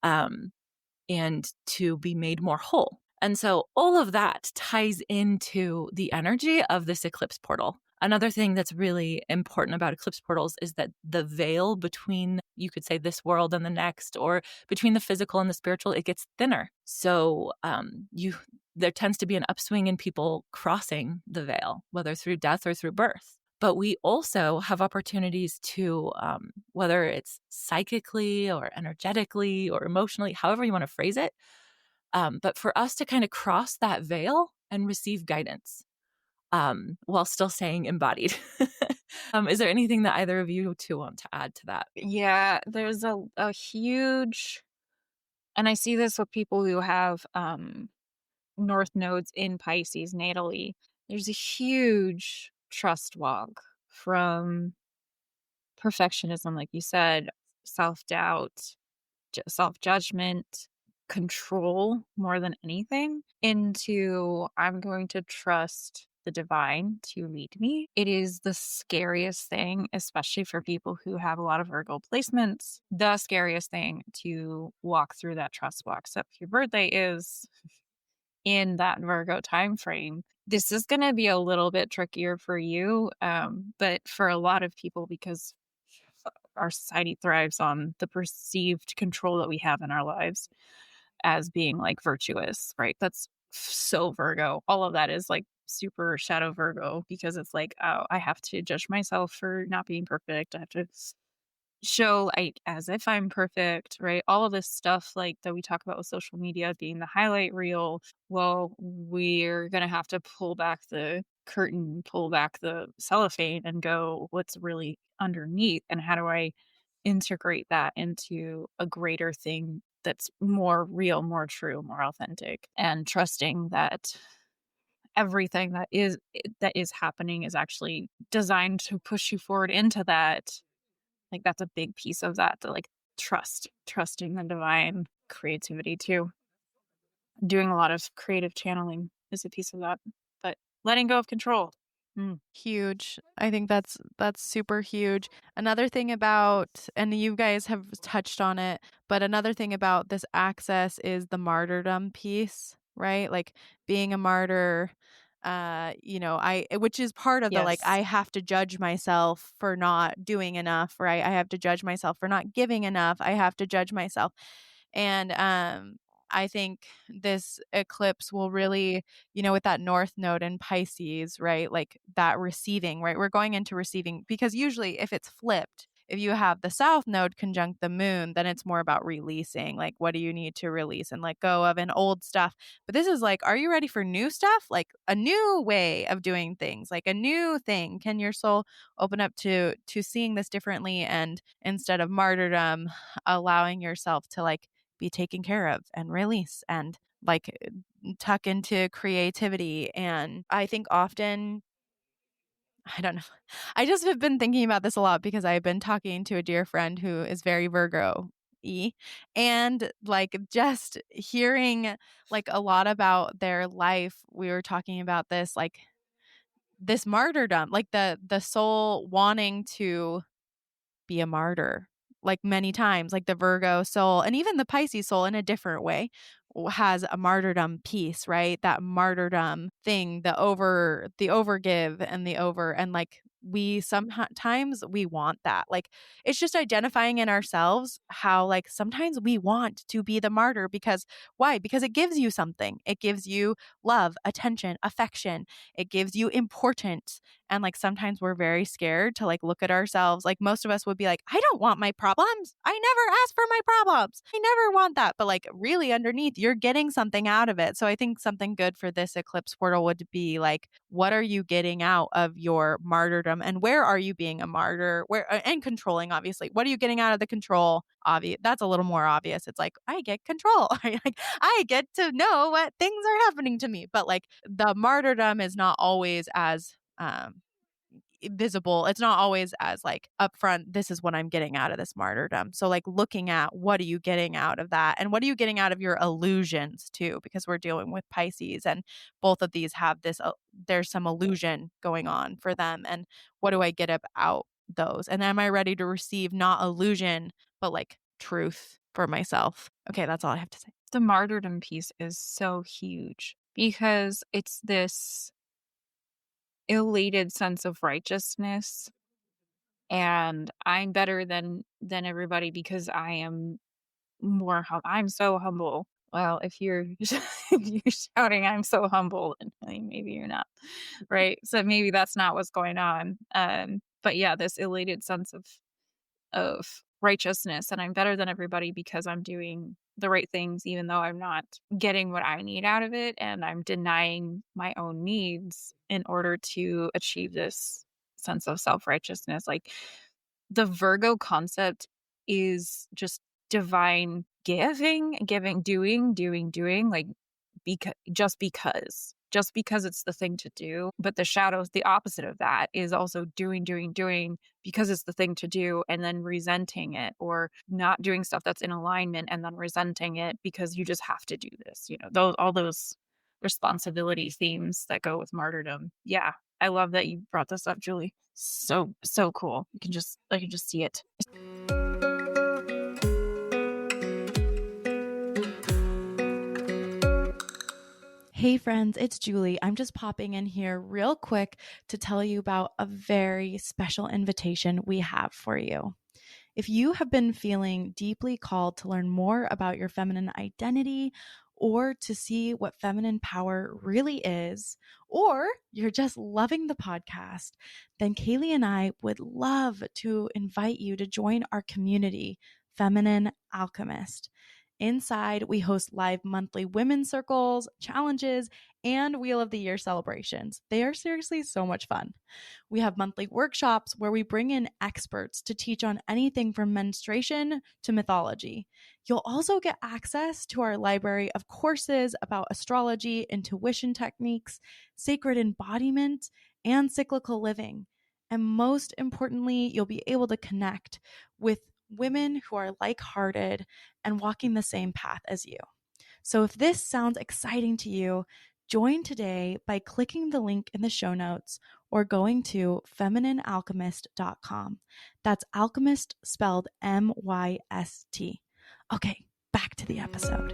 and to be made more whole. And so all of that ties into the energy of this eclipse portal. Another thing that's really important about eclipse portals is that the veil between, you could say, this world and the next, or between the physical and the spiritual, it gets thinner. So there tends to be an upswing in people crossing the veil, whether through death or through birth. But we also have opportunities to, whether it's psychically or energetically or emotionally, however you want to phrase it, but for us to kind of cross that veil and receive guidance while still staying embodied. Is there anything that either of you two want to add to that? Yeah, there's a huge And I see this with people who have north nodes in Pisces natally. There's a huge trust walk from perfectionism, like you said, self-doubt, self-judgment, control more than anything, into I'm going to trust the divine to lead me. It is the scariest thing, especially for people who have a lot of Virgo placements, the scariest thing to walk through that trust walk. So if your birthday is in that Virgo time frame, this is going to be a little bit trickier for you. But for a lot of people, because our society thrives on the perceived control that we have in our lives as being like virtuous, right? That's so Virgo. All of that is like super shadow Virgo because it's like, oh, I have to judge myself for not being perfect. I have to show like as if I'm perfect, right? All of this stuff like that we talk about with social media being the highlight reel. Well, we're gonna have to pull back the curtain, pull back the cellophane and go, what's really underneath and how do I integrate that into a greater thing that's more real, more true, more authentic, and trusting that everything that is happening is actually designed to push you forward into that. Like, that's a big piece of that, to, like, trusting the divine creativity too. Doing a lot of creative channeling is a piece of that, but letting go of control. Mm. Huge. I think that's super huge. Another thing about, and you guys have touched on it, but another thing about this access is the martyrdom piece, right? Like being a martyr, which is part of the like Yes. I have to judge myself for not doing enough, right? I have to judge myself for not giving enough. I have to judge myself. And I think this eclipse will really, with that north node in Pisces, right? Like that receiving, right? We're going into receiving because usually if it's flipped, if you have the south node conjunct the moon, then it's more about releasing. Like, what do you need to release and let go of and old stuff? But this is like, are you ready for new stuff? Like a new way of doing things, like a new thing. Can your soul open up to seeing this differently? And instead of martyrdom, allowing yourself to like be taken care of and release and like tuck into creativity. And I think often, I don't know, I just have been thinking about this a lot because I've been talking to a dear friend who is very Virgo y, and like just hearing like a lot about their life. We were talking about this, like this martyrdom, like the soul wanting to be a martyr like many times, like the Virgo soul and even the Pisces soul in a different way has a martyrdom piece, right? That martyrdom thing, the overgive and the over, and like we sometimes we want that. Like it's just identifying in ourselves how like sometimes we want to be the martyr because why? Because it gives you something. It gives you love, attention, affection. It gives you importance. And like sometimes we're very scared to like look at ourselves. Like most of us would be like, I don't want my problems. I never asked for my problems. I never want that. But like really underneath, you're getting something out of it. So I think something good for this eclipse portal would be like, what are you getting out of your martyrdom and where are you being a martyr? Where and controlling, obviously. What are you getting out of the control? Obvious. That's a little more obvious. It's like, I get control. Like I get to know what things are happening to me. But like the martyrdom is not always as visible. It's not always as like upfront, this is what I'm getting out of this martyrdom. So like looking at what are you getting out of that and what are you getting out of your illusions too, because we're dealing with Pisces and both of these have this there's some illusion going on for them, and what do I get about those, and am I ready to receive not illusion but like truth for myself? Okay, that's all I have to say. The martyrdom piece is so huge because it's this elated sense of righteousness and I'm better than everybody because I am I'm so humble. Well, if you're if you're shouting I'm so humble, then I mean, maybe you're not. Right? So maybe that's not what's going on. But yeah, this elated sense of righteousness and I'm better than everybody because I'm doing the right things even though I'm not getting what I need out of it and I'm denying my own needs in order to achieve this sense of self-righteousness. Like the Virgo concept is just divine giving, doing, like just because it's the thing to do. But the shadows, the opposite of that, is also doing because it's the thing to do, and then resenting it, or not doing stuff that's in alignment and then resenting it because you just have to do this. All those responsibility themes that go with martyrdom. Yeah, I love that you brought this up, Julie. So cool. I can just see it. Hey friends, it's Julie. I'm just popping in here real quick to tell you about a very special invitation we have for you. If you have been feeling deeply called to learn more about your feminine identity, or to see what feminine power really is, or you're just loving the podcast, then Kayelee and I would love to invite you to join our community, Feminine Alchemist. Inside, we host live monthly women's circles, challenges, and Wheel of the Year celebrations. They are seriously so much fun. We have monthly workshops where we bring in experts to teach on anything from menstruation to mythology. You'll also get access to our library of courses about astrology, intuition techniques, sacred embodiment, and cyclical living. And most importantly, you'll be able to connect with women who are like-hearted and walking the same path as you. So if this sounds exciting to you, join today by clicking the link in the show notes or going to femininealchemist.com. That's alchemist spelled M-Y-S-T. Okay, back to the episode.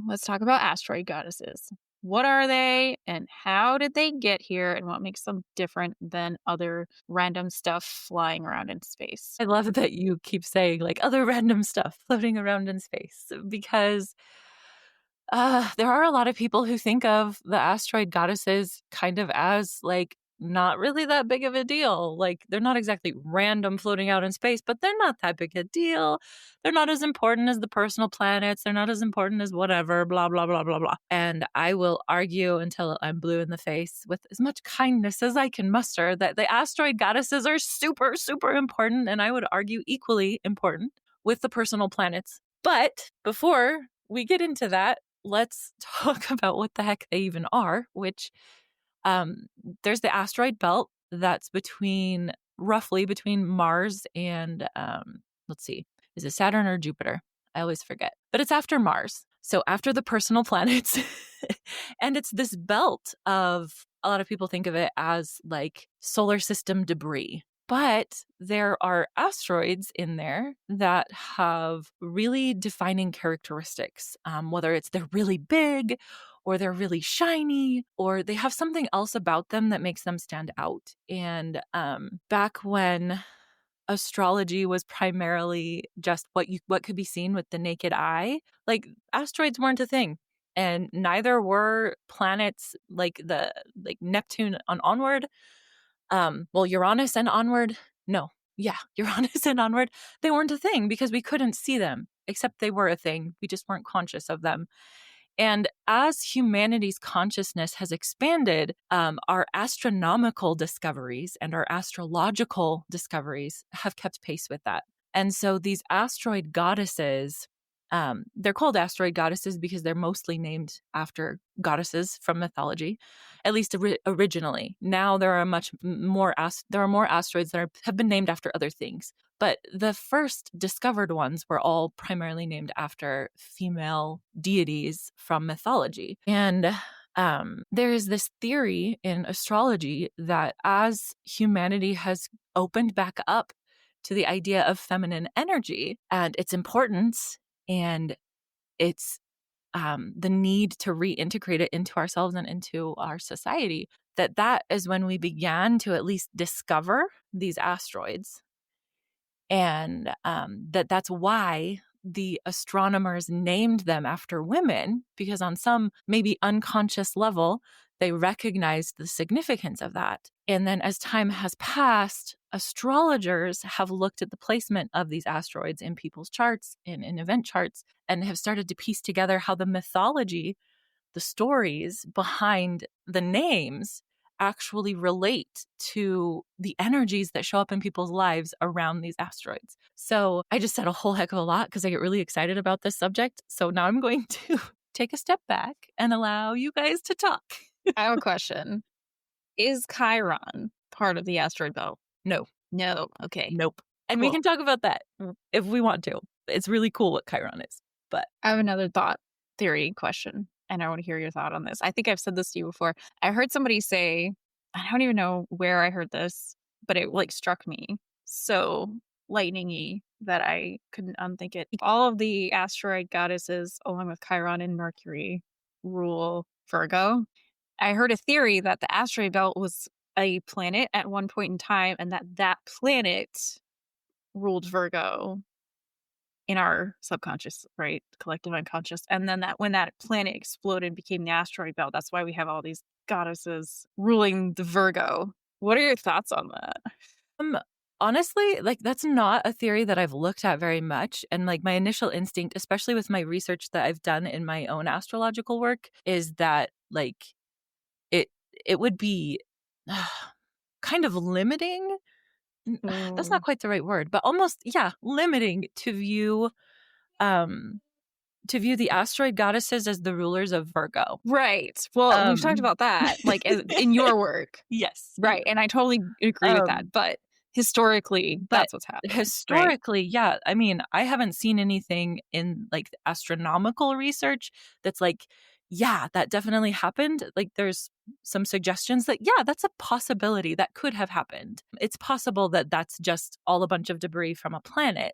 Let's talk about asteroid goddesses. What are they, and how did they get here, and what makes them different than other random stuff flying around in space? I love that you keep saying like other random stuff floating around in space, because there are a lot of people who think of the asteroid goddesses kind of as like not really that big of a deal. Like they're not exactly random floating out in space, but they're not that big a deal. They're not as important as the personal planets. They're not as important as whatever, blah, blah, blah, blah, blah. And I will argue until I'm blue in the face with as much kindness as I can muster that the asteroid goddesses are super, super important. And I would argue equally important with the personal planets. But before we get into that, let's talk about what the heck they even are, which there's the asteroid belt that's roughly between Mars and, let's see, is it Saturn or Jupiter? I always forget. But it's after Mars. So after the personal planets. And it's this belt of, a lot of people think of it as like solar system debris. But there are asteroids in there that have really defining characteristics, whether it's they're really big or they're really shiny, or they have something else about them that makes them stand out. And back when astrology was primarily just what could be seen with the naked eye, like asteroids weren't a thing. And neither were planets like Neptune on onward. Uranus and onward, no. Yeah, Uranus and onward, they weren't a thing because we couldn't see them, except they were a thing. We just weren't conscious of them. And as humanity's consciousness has expanded, our astronomical discoveries and our astrological discoveries have kept pace with that. And so these asteroid goddesses, they're called asteroid goddesses because they're mostly named after goddesses from mythology, at least originally. Now there are more asteroids that have been named after other things. But the first discovered ones were all primarily named after female deities from mythology. And there is this theory in astrology that as humanity has opened back up to the idea of feminine energy and its importance and its the need to reintegrate it into ourselves and into our society, that is when we began to at least discover these asteroids. And that's why the astronomers named them after women, because on some maybe unconscious level, they recognized the significance of that. And then as time has passed, astrologers have looked at the placement of these asteroids in people's charts and in event charts and have started to piece together how the mythology, the stories behind the names actually relate to the energies that show up in people's lives around these asteroids. So I just said a whole heck of a lot because I get really excited about this subject. So now I'm going to take a step back and allow you guys to talk. I have a question. Is Chiron part of the asteroid belt? No. No. Okay. Nope. And we Cool. can talk about that if we want to. It's really cool what Chiron is. But I have another thought theory question, and I want to hear your thought on this. I think I've said this to you before. I heard somebody say, I don't even know where I heard this, but it like struck me so lightning-y that I couldn't unthink it. All of the asteroid goddesses, along with Chiron and Mercury, rule Virgo. I heard a theory that the asteroid belt was a planet at one point in time, and that planet ruled Virgo in our subconscious, right? Collective unconscious. And then that when that planet exploded became the asteroid belt. That's why we have all these goddesses ruling the Virgo. What are your thoughts on that? honestly, like that's not a theory that I've looked at very much. And like my initial instinct, especially with my research that I've done in my own astrological work, is that like it would be kind of limiting. That's not quite the right word, but almost, yeah, limiting to view the asteroid goddesses as the rulers of Virgo. Right. Well, we've talked about that, like in your work. Yes. Right. And I totally agree with that. But historically, that's what's happening. Historically, yeah. I mean, I haven't seen anything in like the astronomical research that's like, yeah, that definitely happened. Like there's some suggestions that, yeah, that's a possibility that could have happened. It's possible that that's just all a bunch of debris from a planet.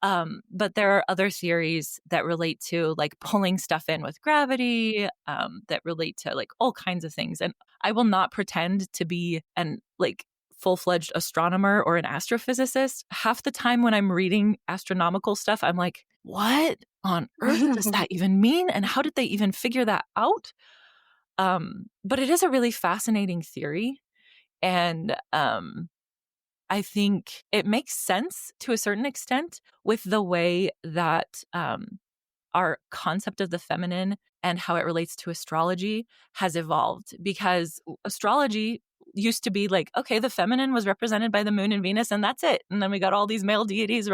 But there are other theories that relate to like pulling stuff in with gravity, that relate to like all kinds of things. And I will not pretend to be an like full-fledged astronomer or an astrophysicist. Half the time when I'm reading astronomical stuff, I'm like, what on earth does that even mean? And how did they even figure that out? But it is a really fascinating theory. And I think it makes sense to a certain extent with the way that our concept of the feminine and how it relates to astrology has evolved. Because astrology used to be like, okay, the feminine was represented by the moon and Venus, and that's it. And then we got all these male deities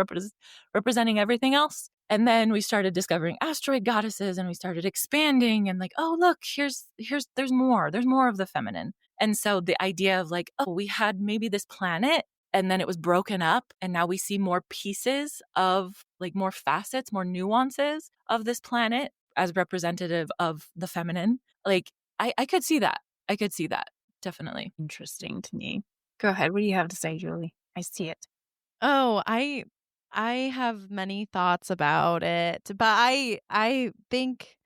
representing everything else. And then we started discovering asteroid goddesses, and we started expanding and like, oh, look, there's more of the feminine. And so the idea of like, oh, we had maybe this planet and then it was broken up, and now we see more pieces of like more facets, more nuances of this planet as representative of the feminine. Like I could see that. Definitely. Interesting to me. Go ahead. What do you have to say, Julie? I see it. Oh, I have many thoughts about it, but I think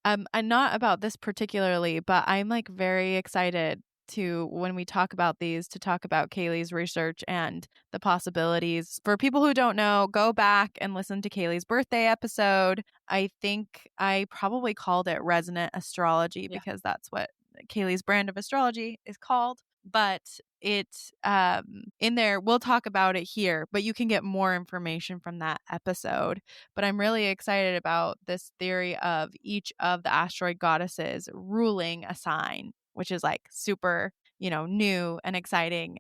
and not about this particularly, but I'm like very excited to when we talk about these to talk about Kaylee's research and the possibilities. For people who don't know, go back and listen to Kaylee's birthday episode. I think I probably called it Resonant Astrology because that's what Kaylee's brand of astrology is called. But it in there, we'll talk about it here, but you can get more information from that episode. But I'm really excited about this theory of each of the asteroid goddesses ruling a sign, which is like super, new and exciting,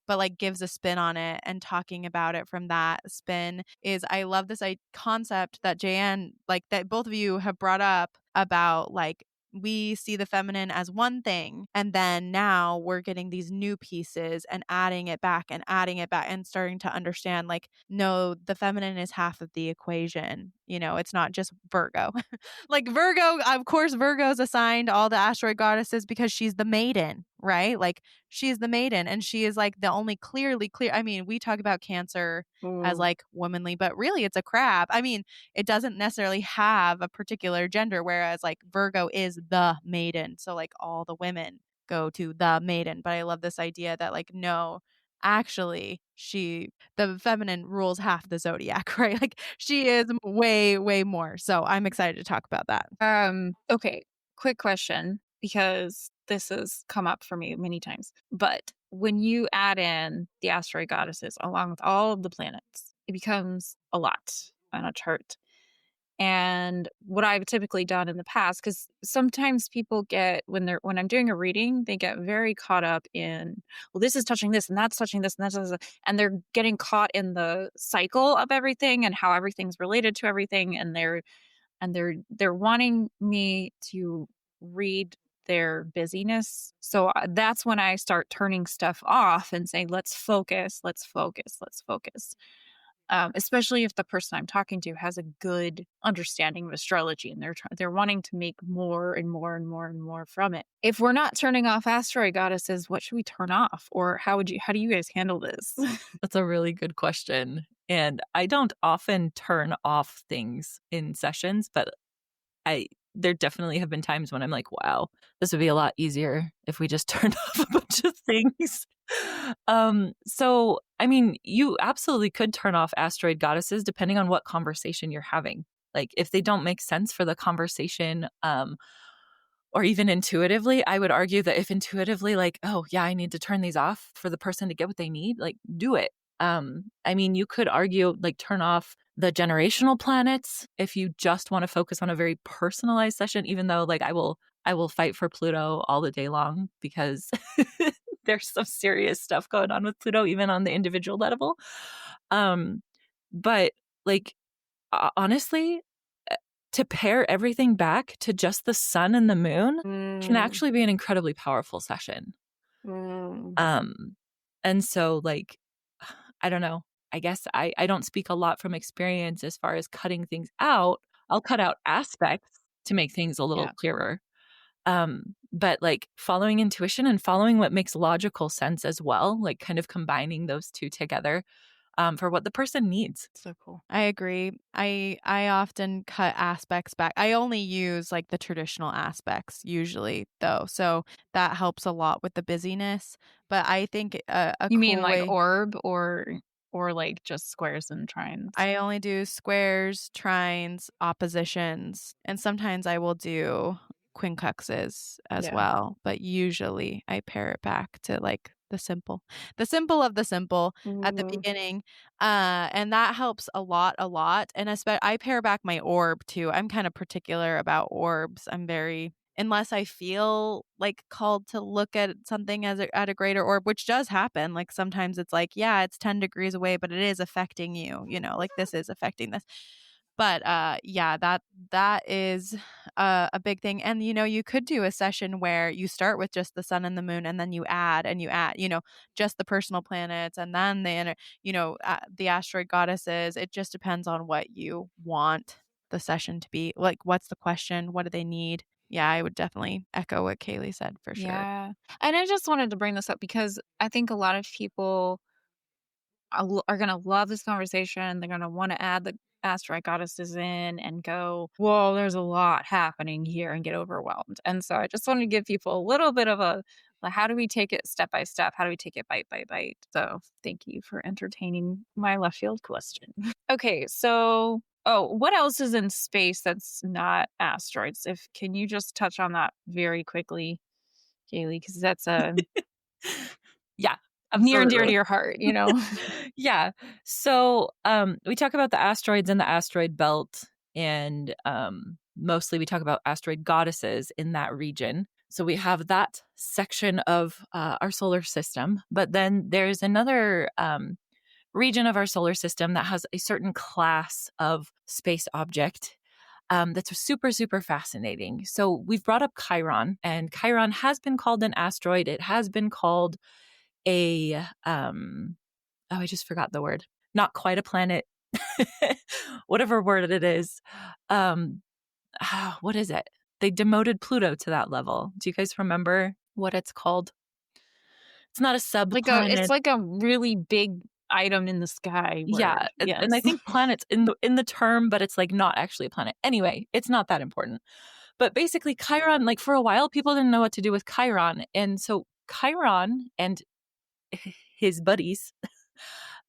but like gives a spin on it. And talking about it from that spin is, I love this concept that Jan, like that both of you have brought up about like, we see the feminine as one thing, and then now we're getting these new pieces and adding it back and starting to understand like, no, the feminine is half of the equation. It's not just Virgo. Like Virgo, of course, Virgo's assigned all the asteroid goddesses because she's the maiden, right? Like she's the maiden, and she is like the only clearly clear. I mean, we talk about Cancer as like womanly, but really it's a crab. I mean, it doesn't necessarily have a particular gender, whereas like Virgo is the maiden. So like all the women go to the maiden. But I love this idea that like, no, actually the feminine rules half the zodiac, right? Like she is way, way more. So I'm excited to talk about that. Okay. Quick question, because this has come up for me many times. But when you add in the asteroid goddesses along with all of the planets, it becomes a lot on a chart. And what I've typically done in the past, because sometimes people get, when I'm doing a reading, they get very caught up in, well, this is touching this and that's touching this and and they're getting caught in the cycle of everything and how everything's related to everything. And they're wanting me to read their busyness. So that's when I start turning stuff off and saying, let's focus, let's focus, let's focus. Especially if the person I'm talking to has a good understanding of astrology and they're wanting to make more and more and more and more from it. If we're not turning off asteroid goddesses, what should we turn off? Or how do you guys handle this? That's a really good question. And I don't often turn off things in sessions, but there definitely have been times when I'm like, wow, this would be a lot easier if we just turned off a bunch of things. So, I mean, you absolutely could turn off asteroid goddesses depending on what conversation you're having. Like if they don't make sense for the conversation, or even intuitively, I would argue that if intuitively, like, oh yeah, I need to turn these off for the person to get what they need, like do it. I mean, you could argue like turn off the generational planets if you just want to focus on a very personalized session, even though like I will fight for Pluto all the day long because there's some serious stuff going on with Pluto, even on the individual level. But like, honestly, to pare everything back to just the sun and the moon can actually be an incredibly powerful session. And so like, I don't know. I guess I don't speak a lot from experience as far as cutting things out. I'll cut out aspects to make things a little clearer. But like following intuition and following what makes logical sense as well, like kind of combining those two together for what the person needs. So cool. I agree. I often cut aspects back. I only use like the traditional aspects usually though. So that helps a lot with the busyness. But I think you mean like orb or like just squares and trines? I only do squares, trines, oppositions, and sometimes I will do quincunxes as well. But usually I pare it back to like the simple of the simple at the beginning. And that helps a lot. And I pare back my orb too. I'm kind of particular about orbs. I'm very, unless I feel like called to look at something at a greater orb, which does happen. Like sometimes it's like, yeah, it's 10 degrees away, but it is affecting you, like this is affecting this. But yeah, that is a big thing. And, you could do a session where you start with just the sun and the moon and then you add, just the personal planets and then the asteroid goddesses. It just depends on what you want the session to be. Like, what's the question? What do they need? Yeah, I would definitely echo what Kayelee said for sure. Yeah. And I just wanted to bring this up because I think a lot of people are going to love this conversation. They're going to want to add the asteroid goddesses in and go, whoa, there's a lot happening here, and get overwhelmed. And so I just wanted to give people a little bit of how do we take it step by step? How do we take it bite by bite? So thank you for entertaining my left field question. Okay, so what else is in space that's not asteroids? Can you just touch on that very quickly, Kayelee? Because that's yeah, near and dear to your heart, Yeah. So we talk about the asteroids in the asteroid belt, and mostly we talk about asteroid goddesses in that region. So we have that section of our solar system, but then there's another region of our solar system that has a certain class of space object that's super, super fascinating. So we've brought up Chiron, and Chiron has been called an asteroid. It has been called I just forgot the word. Not quite a planet. Whatever word it is. What is it? They demoted Pluto to that level. Do you guys remember what it's called? It's not a subplanet. It's like a really big item in the sky. Yeah. Yes. And I think planet's in the term, but it's like not actually a planet. Anyway, it's not that important. But basically Chiron, like for a while, people didn't know what to do with Chiron. And so Chiron and his buddies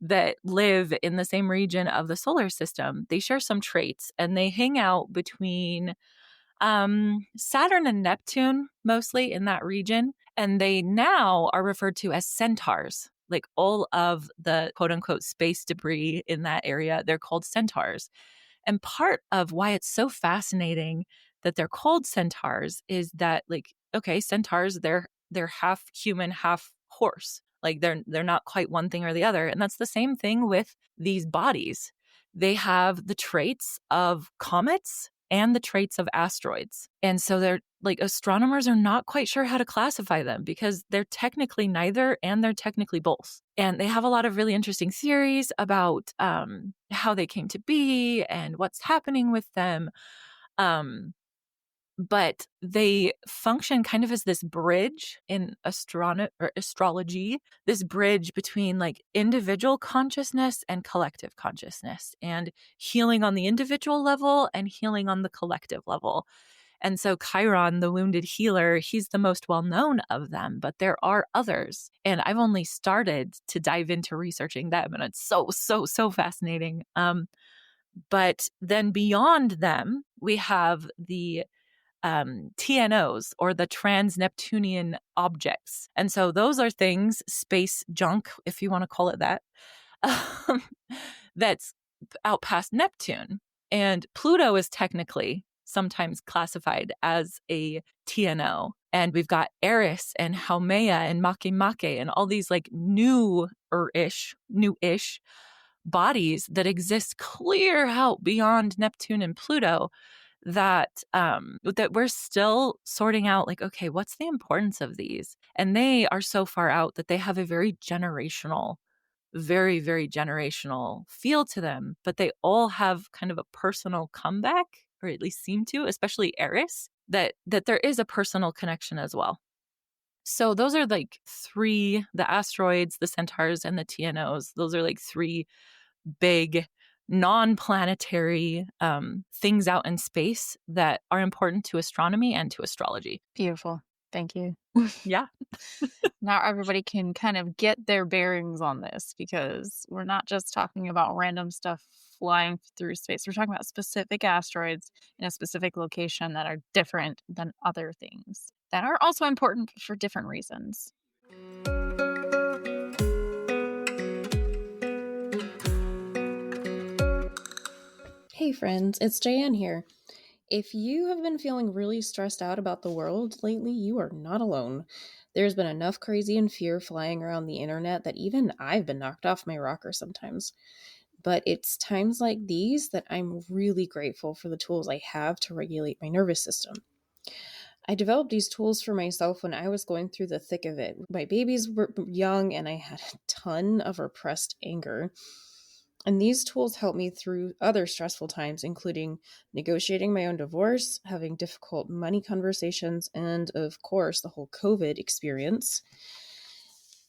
that live in the same region of the solar system, they share some traits, and they hang out between Saturn and Neptune, mostly in that region. And they now are referred to as centaurs. Like all of the quote unquote space debris in that area, they're called centaurs. And part of why it's so fascinating that they're called centaurs is that, like, okay, centaurs, they're half human, half horse. Like they're not quite one thing or the other. And that's the same thing with these bodies. They have the traits of comets and the traits of asteroids. And so they're like, astronomers are not quite sure how to classify them because they're technically neither and they're technically both. And they have a lot of really interesting theories about how they came to be and what's happening with them. But they function kind of as this bridge in astrology, this bridge between like individual consciousness and collective consciousness, and healing on the individual level and healing on the collective level. And so Chiron, the wounded healer, he's the most well-known of them, but there are others. And I've only started to dive into researching them, and it's so fascinating. But then beyond them, we have the TNOs, or the trans-Neptunian objects. And so those are things, space junk, if you want to call it that, that's out past Neptune. And Pluto is technically sometimes classified as a TNO. And we've got Eris and Haumea and Makemake and all these like newish bodies that exist clear out beyond Neptune and Pluto, that we're still sorting out, like, okay, what's the importance of these? And they are so far out that they have a very generational, very, very generational feel to them, but they all have kind of a personal comeback, or at least seem to, especially Eris, that there is a personal connection as well. So those are like three, the asteroids, the centaurs, and the TNOs. Those are like three big non-planetary things out in space that are important to astronomy and to astrology. Beautiful. Thank you. Yeah. Now everybody can kind of get their bearings on this, because we're not just talking about random stuff flying through space. We're talking about specific asteroids in a specific location that are different than other things that are also important for different reasons. Hey friends, it's Jayan here. If you have been feeling really stressed out about the world lately, you are not alone. There's been enough crazy and fear flying around the internet that even I've been knocked off my rocker sometimes. But it's times like these that I'm really grateful for the tools I have to regulate my nervous system. I developed these tools for myself when I was going through the thick of it. My babies were young and I had a ton of repressed anger. And these tools helped me through other stressful times, including negotiating my own divorce, having difficult money conversations, and of course, the whole COVID experience.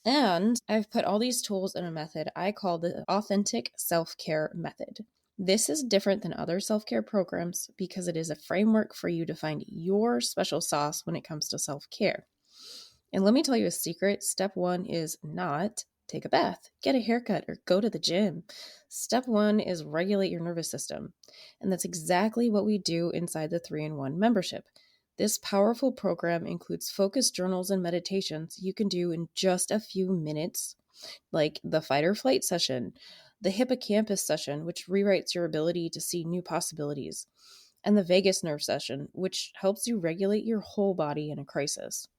And I've put all these tools in a method I call the authentic self-care method. This is different than other self-care programs because it is a framework for you to find your special sauce when it comes to self-care. And let me tell you a secret. Step 1 is not take a bath, get a haircut, or go to the gym. Step 1 is regulate your nervous system. And that's exactly what we do inside the 3-in-1 membership. This powerful program includes focused journals and meditations you can do in just a few minutes, like the fight or flight session, the hippocampus session, which rewrites your ability to see new possibilities, and the vagus nerve session, which helps you regulate your whole body in a crisis.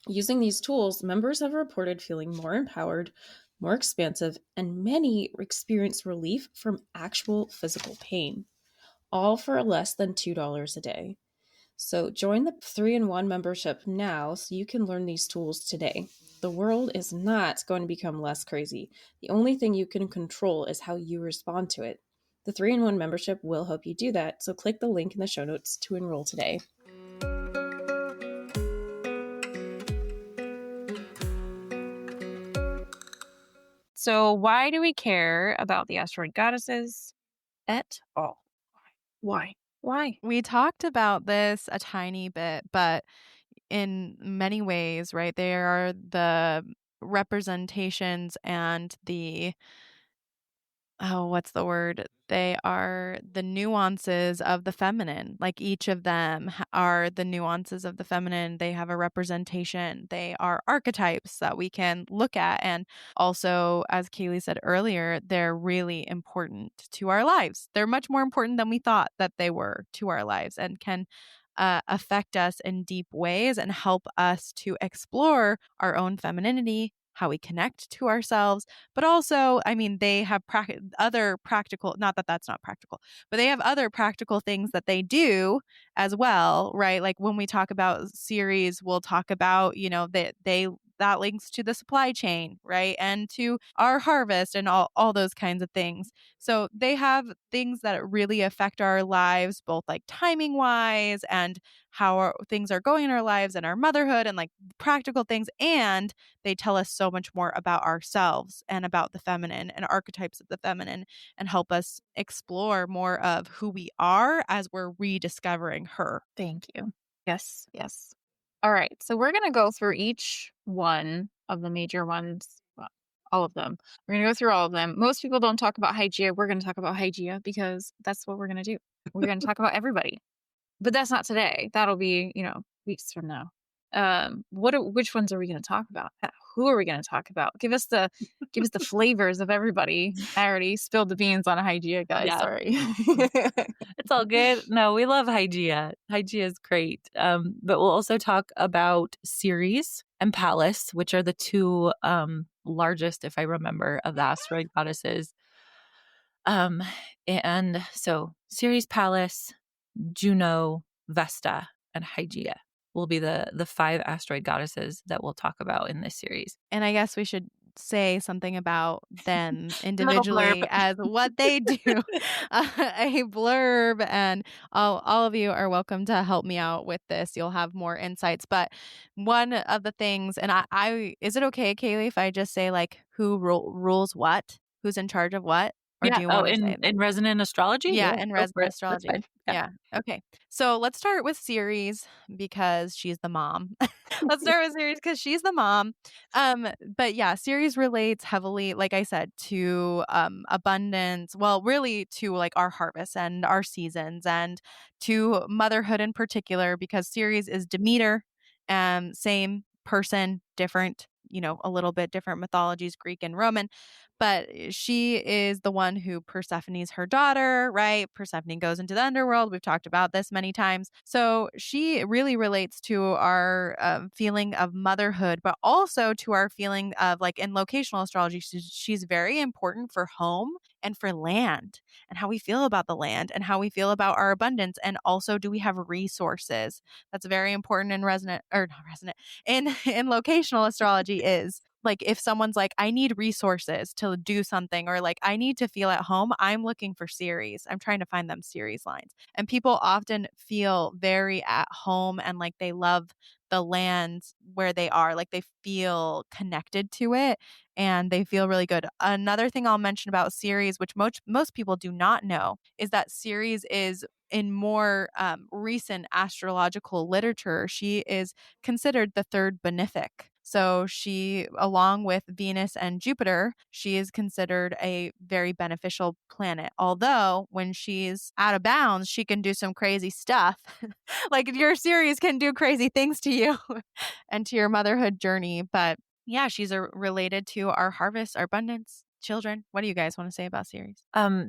Using these tools, members have reported feeling more empowered, more expansive, and many experience relief from actual physical pain, all for less than $2 a day. So join the 3-in-1 membership now so you can learn these tools today. The world is not going to become less crazy. The only thing you can control is how you respond to it. The 3-in-1 membership will help you do that, so click the link in the show notes to enroll today. So why do we care about the asteroid goddesses at all? Why? We talked about this a tiny bit, but in many ways, right, they are the representations and the what's the word? They are the nuances of the feminine. Like each of them are the nuances of the feminine. They have a representation. They are archetypes that we can look at. And also, as Kayelee said earlier, they're really important to our lives. They're much more important than we thought that they were to our lives, and can affect us in deep ways and help us to explore our own femininity, how we connect to ourselves. But also, I mean, they have other practical, not that that's not practical, but they have other practical things that they do as well, right? Like when we talk about Ceres, we'll talk about, that that links to the supply chain, right? And to our harvest and all those kinds of things. So they have things that really affect our lives, both like timing wise and how things are going in our lives and our motherhood and like practical things. And they tell us so much more about ourselves and about the feminine and archetypes of the feminine, and help us explore more of who we are as we're rediscovering her. Thank you. Yes, yes. All right. So we're going to go through each one of the major ones, well, all of them. We're going to go through all of them. Most people don't talk about Hygeia. We're going to talk about Hygeia because that's what we're going to do. We're going to talk about everybody. But that's not today. That'll be, weeks from now. Which ones are we going to talk about? Who are we going to talk about? Give us the flavors of everybody. I already spilled the beans on a Hygeia, guys. Yeah. Sorry. It's all good. No, we love Hygeia. Hygeia is great. But we'll also talk about Ceres and Pallas, which are the two largest, if I remember, of the asteroid goddesses. And so Ceres, Pallas, Juno, Vesta, and Hygeia will be the 5 asteroid goddesses that we'll talk about in this series. And I guess we should say something about them Little individually blurb. as what they do. A blurb, and all of you are welcome to help me out with this. You'll have more insights. But one of the things, and I is it okay, Kayelee, if I just say like who rules what? Who's in charge of what? Or Yeah. do you Oh, want to say that? in resonant astrology? Yeah, Yeah, in go for resonant it. That's astrology. fine. Yeah. Yeah. Okay. So let's start with Ceres because she's the mom. Let's start with Ceres because she's the mom. But yeah, Ceres relates heavily, like I said, to abundance. Well, really to like our harvest and our seasons, and to motherhood in particular, because Ceres is Demeter, same person, different, a little bit different mythologies, Greek and Roman. But she is the one who Persephone's her daughter, right? Persephone goes into the underworld. We've talked about this many times. So she really relates to our feeling of motherhood, but also to our feeling of like in locational astrology, she's very important for home and for land and how we feel about the land and how we feel about our abundance. And also, do we have resources? That's very important in in locational astrology is like if someone's like, I need resources to do something, or like, I need to feel at home, I'm looking for Ceres. I'm trying to find them Ceres lines. And people often feel very at home and like they love the land where they are, like they feel connected to it and they feel really good. Another thing I'll mention about Ceres, which most people do not know, is that Ceres is in more recent astrological literature, she is considered the third benefic. So she, along with Venus and Jupiter, she is considered a very beneficial planet. Although when she's out of bounds, she can do some crazy stuff. Like your Ceres can do crazy things to you and to your motherhood journey. But yeah, she's related to our harvest, our abundance, children. What do you guys want to say about Ceres?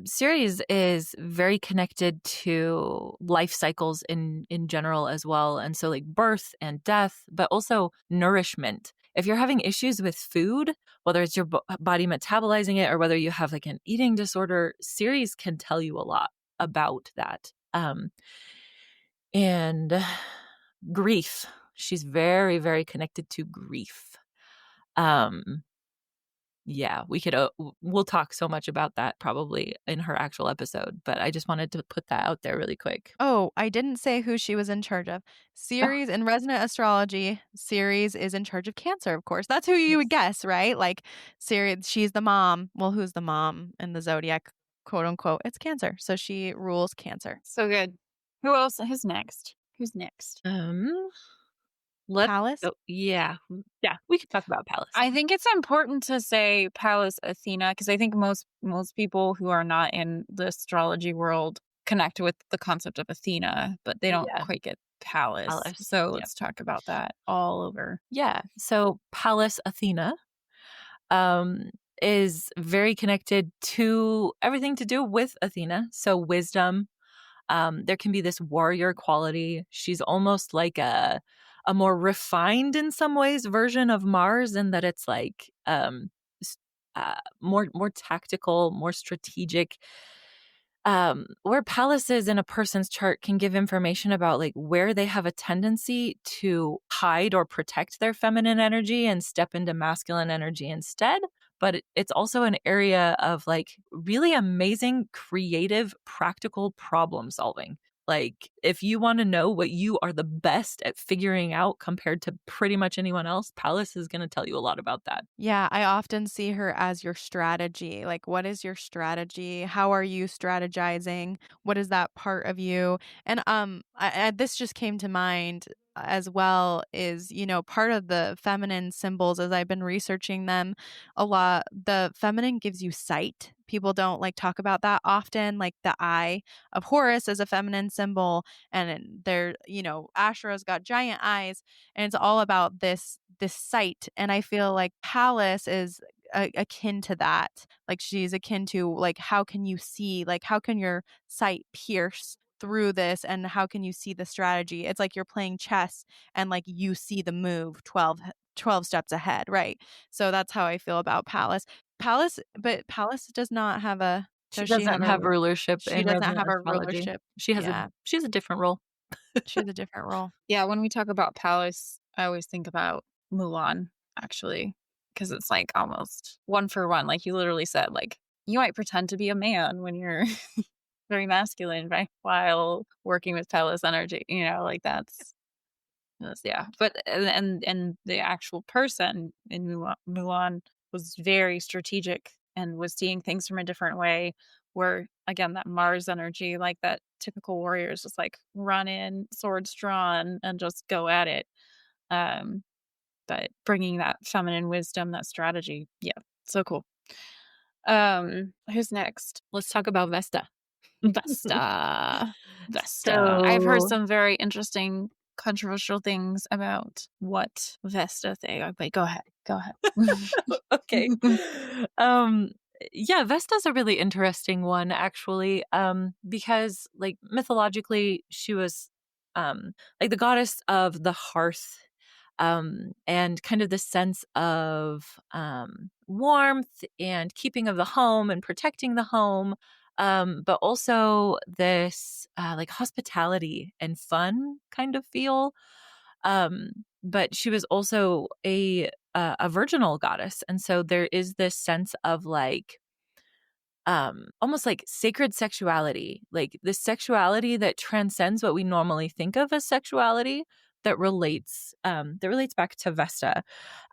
Ceres is very connected to life cycles in general as well. And so like birth and death, but also nourishment. If you're having issues with food, whether it's your body metabolizing it or whether you have like an eating disorder, Ceres can tell you a lot about that. And grief. She's very, very connected to grief. Yeah, we'll talk so much about that probably in her actual episode, but I just wanted to put that out there really quick. Oh, I didn't say who she was in charge of. Ceres in resonant astrology, Ceres is in charge of Cancer, of course. That's who you would guess, right? Like Ceres, she's the mom. Well, who's the mom in the zodiac, quote unquote? It's Cancer. So she rules Cancer. So good. Who else? Who's next? Who's next? Let's Pallas? go. Yeah. Yeah. We could talk about Pallas. I think it's important to say Pallas Athena because I think most people who are not in the astrology world connect with the concept of Athena, but they don't Yeah. quite get Pallas. Pallas. So Yeah. let's talk about that all over. Yeah. So Pallas Athena um, is very connected to everything to do with Athena. So wisdom. There can be this warrior quality. She's almost like a more refined in some ways version of Mars, in that it's like more tactical, more strategic. Where palaces in a person's chart can give information about like where they have a tendency to hide or protect their feminine energy and step into masculine energy instead. But it's also an area of like really amazing, creative, practical problem solving. Like, if you want to know what you are the best at figuring out compared to pretty much anyone else, Pallas is going to tell you a lot about that. Yeah, I often see her as your strategy. Like, what is your strategy? How are you strategizing? What is that part of you? And this just came to mind as well. Is part of the feminine symbols as I've been researching them a lot. The feminine gives you sight. People don't like talk about that often. Like the eye of Horus is a feminine symbol, and Asherah's got giant eyes, and it's all about this sight. And I feel like Pallas is akin to that. Like she's akin to like how can you see, like how can your sight pierce through this, and how can you see the strategy? It's like you're playing chess and like you see the move 12 steps ahead, right? So that's how I feel about Pallas does not have a She does she have doesn't a have rulership she in doesn't resident have a astrology. rulership. She Yeah, has a different role. she has a different role. Yeah, when we talk about Pallas, I always think about Mulan, actually, because it's like almost one for one. Like you literally said, like you might pretend to be a man when you're very masculine, right? While working with Pallas energy, like yeah. But and the actual person in Mulan was very strategic and was seeing things from a different way. Where again, that Mars energy, like that typical warrior, is just like run in, swords drawn, and just go at it. Um, but bringing that feminine wisdom, that strategy, yeah, so cool. Who's next? Let's talk about Vesta. Vesta. Vesta. I've heard So, some very interesting, controversial things about what Vesta thing. But go ahead. Go ahead. okay. Um, yeah, Vesta's a really interesting one, actually, because like mythologically, she was like the goddess of the hearth, and kind of the sense of warmth and keeping of the home and protecting the home, but also this like hospitality and fun kind of feel. Um, but she was also a virginal goddess, and so there is this sense of like almost like sacred sexuality, like the sexuality that transcends what we normally think of as sexuality, that relates back to Vesta.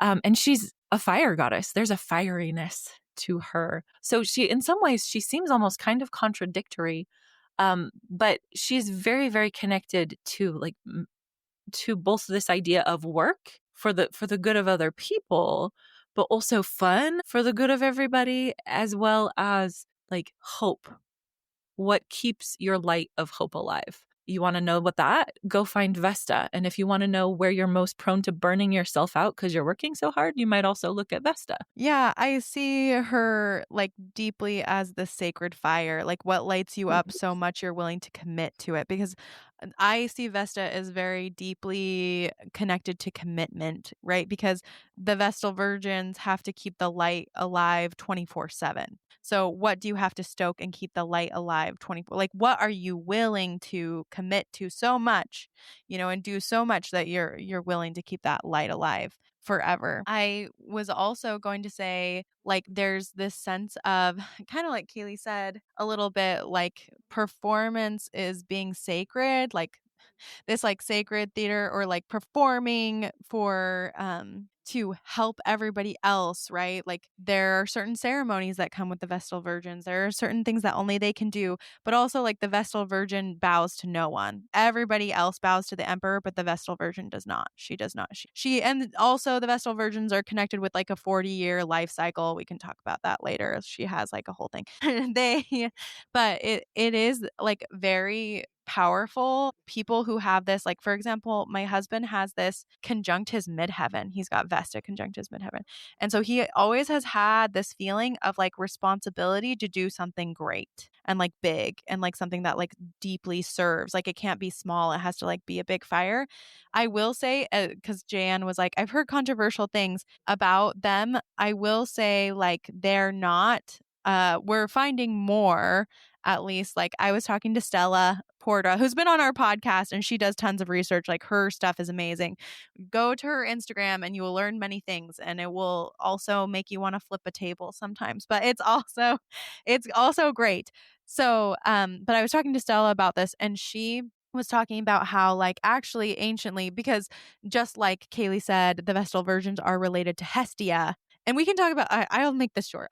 And she's a fire goddess. There's a fieriness to her. So she, in some ways, she seems almost kind of contradictory. But she's very, very connected to like to both this idea of work for the good of other people, but also fun for the good of everybody, as well as like hope. What keeps your light of hope alive? You want to know what that? Go find Vesta. And if you want to know where you're most prone to burning yourself out because you're working so hard, you might also look at Vesta. Yeah, I see her like deeply as the sacred fire, like what lights you up so much you're willing to commit to it. Because I see Vesta as very deeply connected to commitment, right? Because the Vestal virgins have to keep the light alive 24/7. So, what do you have to stoke and keep the light alive 24? Like, what are you willing to commit to so much, and do so much that you're willing to keep that light alive forever. I was also going to say, like, there's this sense of kind of like Kayelee said, a little bit like performance is being sacred. Like, this like sacred theater or like performing for to help everybody else, right? Like there are certain ceremonies that come with the Vestal Virgins. There are certain things that only they can do, but also like the Vestal Virgin bows to no one. Everybody else bows to the emperor, but the Vestal Virgin does not. She does not. She and also the Vestal Virgins are connected with like a 40-year life cycle. We can talk about that later. She has like a whole thing. But it is like very powerful. People who have this, like for example, my husband has this conjunct his midheaven. He's got Vesta conjunct his midheaven. And so he always has had this feeling of like responsibility to do something great and like big and like something that like deeply serves. Like it can't be small. It has to like be a big fire. I will say, because Jan was like, I've heard controversial things about them. I will say like they're not, we're finding more. At least, like I was talking to Stella Porta, who's been on our podcast, and she does tons of research. Like her stuff is amazing. Go to her Instagram and you will learn many things, and it will also make you want to flip a table sometimes. But it's also great. So, but I was talking to Stella about this, and she was talking about how like actually anciently, because just like Kayelee said, the Vestal Virgins are related to Hestia. And we can talk about. I'll make this short.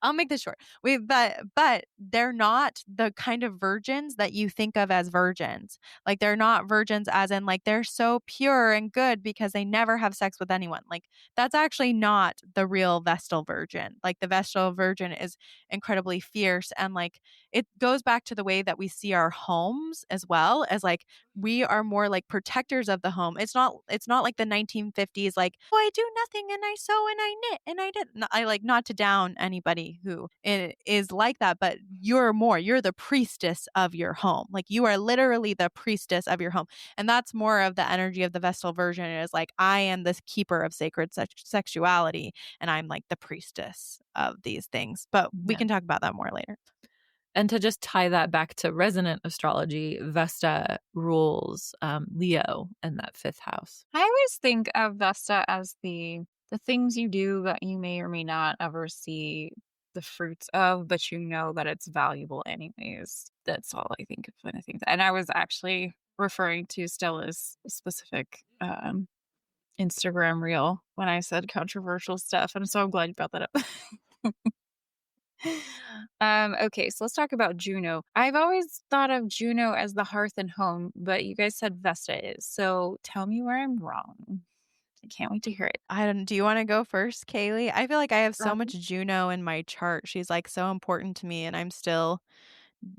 But they're not the kind of virgins that you think of as virgins. Like they're not virgins as in like they're so pure and good because they never have sex with anyone. Like that's actually not the real Vestal Virgin. Like the Vestal Virgin is incredibly fierce, and like it goes back to the way that we see our homes as well, as like we are more like protectors of the home. It's not like the 1950s like, oh, I do nothing and I sew and I knit and I did. I like not to down anybody who is like that, but you're the priestess of your home. Like you are literally the priestess of your home. And that's more of the energy of the Vestal Virgin, is like I am this keeper of sacred sexuality, and I'm like the priestess of these things. But we can talk about that more later. And to just tie that back to resonant astrology, Vesta rules Leo in that 5th house. I always think of Vesta as the things you do that you may or may not ever see the fruits of, but you know that it's valuable anyways. That's all I think of when I think that. And I was actually referring to Stella's specific Instagram reel when I said controversial stuff. And so I'm glad you brought that up. Okay, so let's talk about Juno. I've always thought of Juno as the hearth and home, but you guys said Vesta is. So tell me where I'm wrong. I can't wait to hear it. Do you want to go first, Kayelee? I feel like I have so much Juno in my chart. She's like so important to me, and I'm still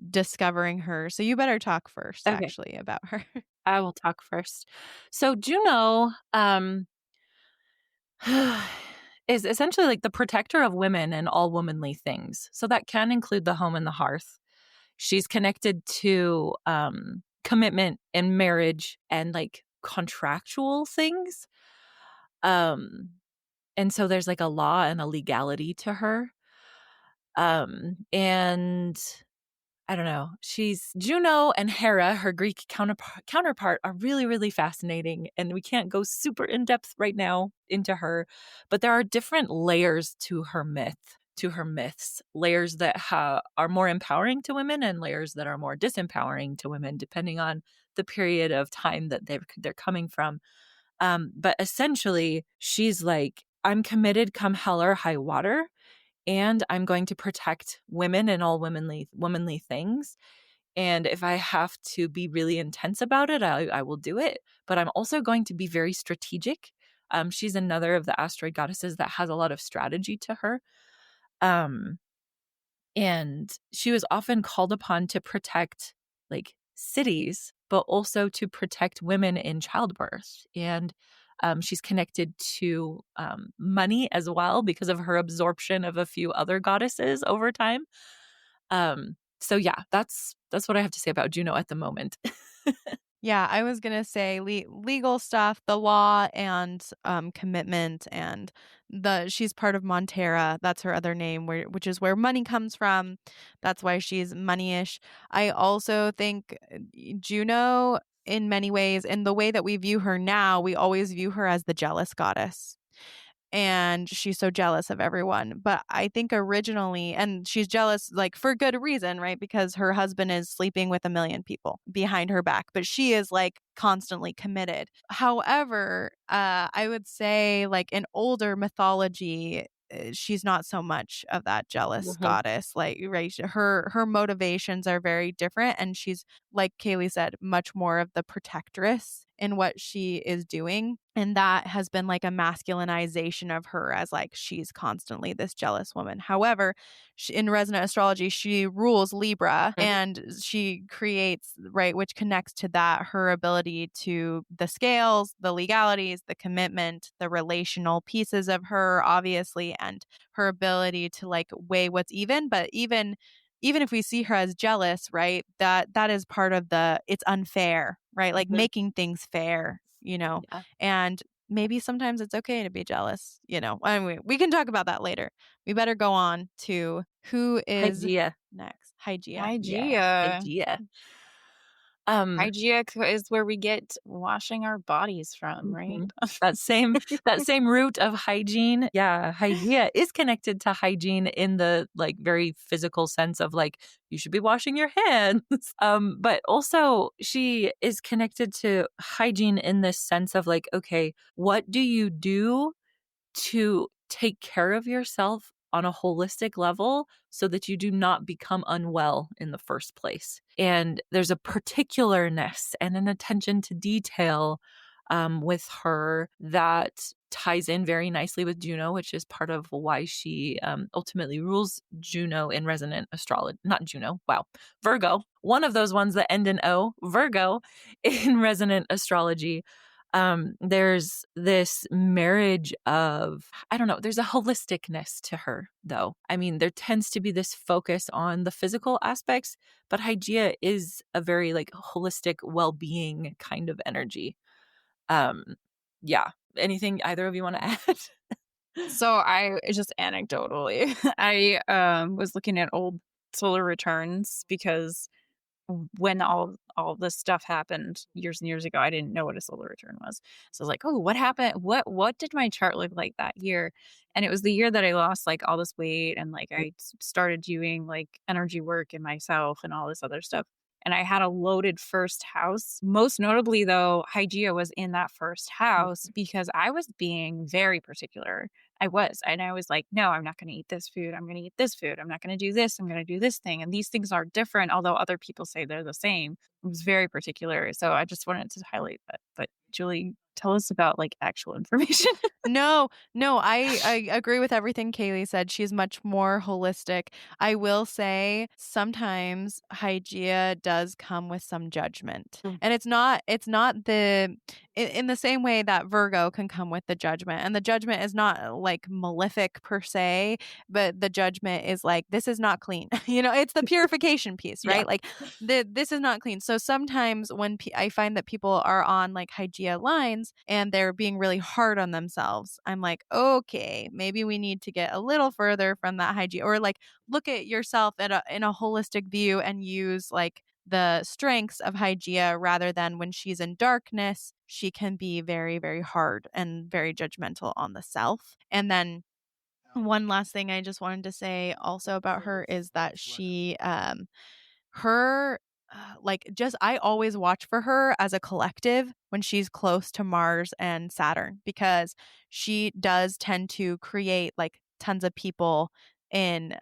discovering her. So you better talk first, actually, about her. I will talk first. So Juno is essentially like the protector of women and all womanly things. So that can include the home and the hearth. She's connected to commitment and marriage and like contractual things. And so there's like a law and a legality to her. And I don't know. She's Juno and Hera, her Greek counterpart, are really, really fascinating. And we can't go super in depth right now into her, but there are different layers to her myths, layers that are more empowering to women and layers that are more disempowering to women, depending on the period of time that they're coming from. But essentially, she's like, I'm committed come hell or high water. And I'm going to protect women and all womanly things. And if I have to be really intense about it, I will do it. But I'm also going to be very strategic. She's another of the asteroid goddesses that has a lot of strategy to her. And she was often called upon to protect like cities, but also to protect women in childbirth. And she's connected to money as well because of her absorption of a few other goddesses over time. So yeah, that's what I have to say about Juno at the moment. Yeah, I was going to say legal stuff, the law and commitment, and she's part of Montera. That's her other name, which is where money comes from. That's why she's money-ish. I also think Juno, in many ways, in the way that we view her now, we always view her as the jealous goddess. and she's so jealous of everyone. But I think originally, and she's jealous like for good reason, right? Because her husband is sleeping with a million people behind her back, but she is like constantly committed. However, I would say like in older mythology, she's not so much of that jealous goddess. Like, right, her motivations are very different, and she's, like Kayelee said, much more of the protectress in what she is doing. And that has been like a masculinization of her as like she's constantly this jealous woman. However, in resonant astrology, she rules Libra and she creates, right, which connects to that, her ability to the scales, the legalities, the commitment, the relational pieces of her, obviously, and her ability to like weigh what's even. But even if we see her as jealous, right, that is part of it's unfair, right? Like making things fair, Yeah. and maybe sometimes it's okay to be jealous, Anyway, we can talk about that later. We better go on to who is Hygeia. next. Hygeia. Hygeia. Hygeia. Hygeia is where we get washing our bodies from, right? That same root of hygiene. Yeah, Hygeia is connected to hygiene in the like very physical sense of like you should be washing your hands. But also she is connected to hygiene in this sense of like, okay, what do you do to take care of yourself on a holistic level so that you do not become unwell in the first place? And there's a particularness and an attention to detail with her that ties in very nicely with Juno, which is part of why she ultimately rules Juno in resonant astrology. Not Juno, wow. Virgo, one of those ones that end in O, Virgo in resonant astrology. There's this marriage of, I don't know, there's a holisticness to her, though. I mean, there tends to be this focus on the physical aspects, but Hygeia is a very like holistic well-being kind of energy. Yeah. Anything either of you want to add? So I just anecdotally, I was looking at old solar returns because when all this stuff happened years and years ago, I didn't know what a solar return was. So I was like, oh, what happened? What did my chart look like that year? And it was the year that I lost like all this weight and like I started doing like energy work in myself and all this other stuff. And I had a loaded first house. Most notably, though, Hygeia was in that first house because I was being very particular. I was. And I was like, no, I'm not going to eat this food. I'm going to eat this food. I'm not going to do this. I'm going to do this thing. And these things are different, although other people say they're the same. It was very particular. So I just wanted to highlight that. But Julie, tell us about like actual information. No, I agree with everything Kayelee said. She's much more holistic. I will say sometimes Hygeia does come with some judgment. And it's not in the same way that Virgo can come with the judgment. And the judgment is not like malefic per se, but the judgment is like, this is not clean. It's the purification piece, right? Yeah. Like this is not clean. So sometimes when I find that people are on like Hygeia lines and they're being really hard on themselves, I'm like, okay, maybe we need to get a little further from that Hygeia, or like look at yourself in a holistic view and use like the strengths of Hygeia rather than when she's in darkness, she can be very, very hard and very judgmental on the self. And then one last thing I just wanted to say also about her is that she, I always watch for her as a collective when she's close to Mars and Saturn, because she does tend to create like tons of people in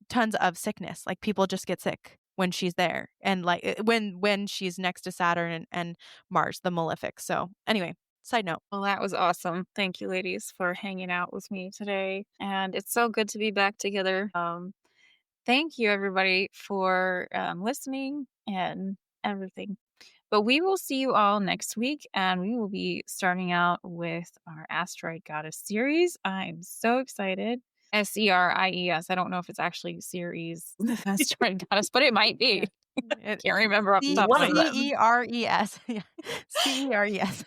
tons of sickness. Like people just get sick when she's there, and like when she's next to Saturn and Mars, the malefic. So anyway, side note. Well, that was awesome. Thank you, ladies, for hanging out with me today. And it's so good to be back together. Thank you, everybody, for listening and everything. But we will see you all next week, and we will be starting out with our Asteroid Goddess series. I'm so excited. Series. I don't know if it's actually series, Asteroid Goddess, but it might be. I can't remember off the top of my head. Ceres. Ceres.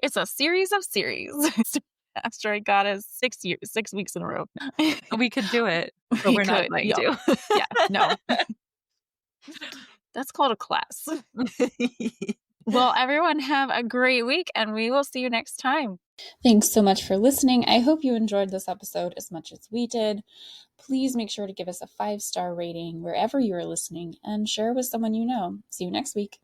It's a series of series. Asteroid Goddess 6 weeks in a row. We could do it, but we're not going to. Yeah, no. That's called a class. Well, everyone have a great week, and we will see you next time. Thanks so much for listening. I hope you enjoyed this episode as much as we did. Please make sure to give us a 5-star rating wherever you are listening and share with someone you know. See you next week.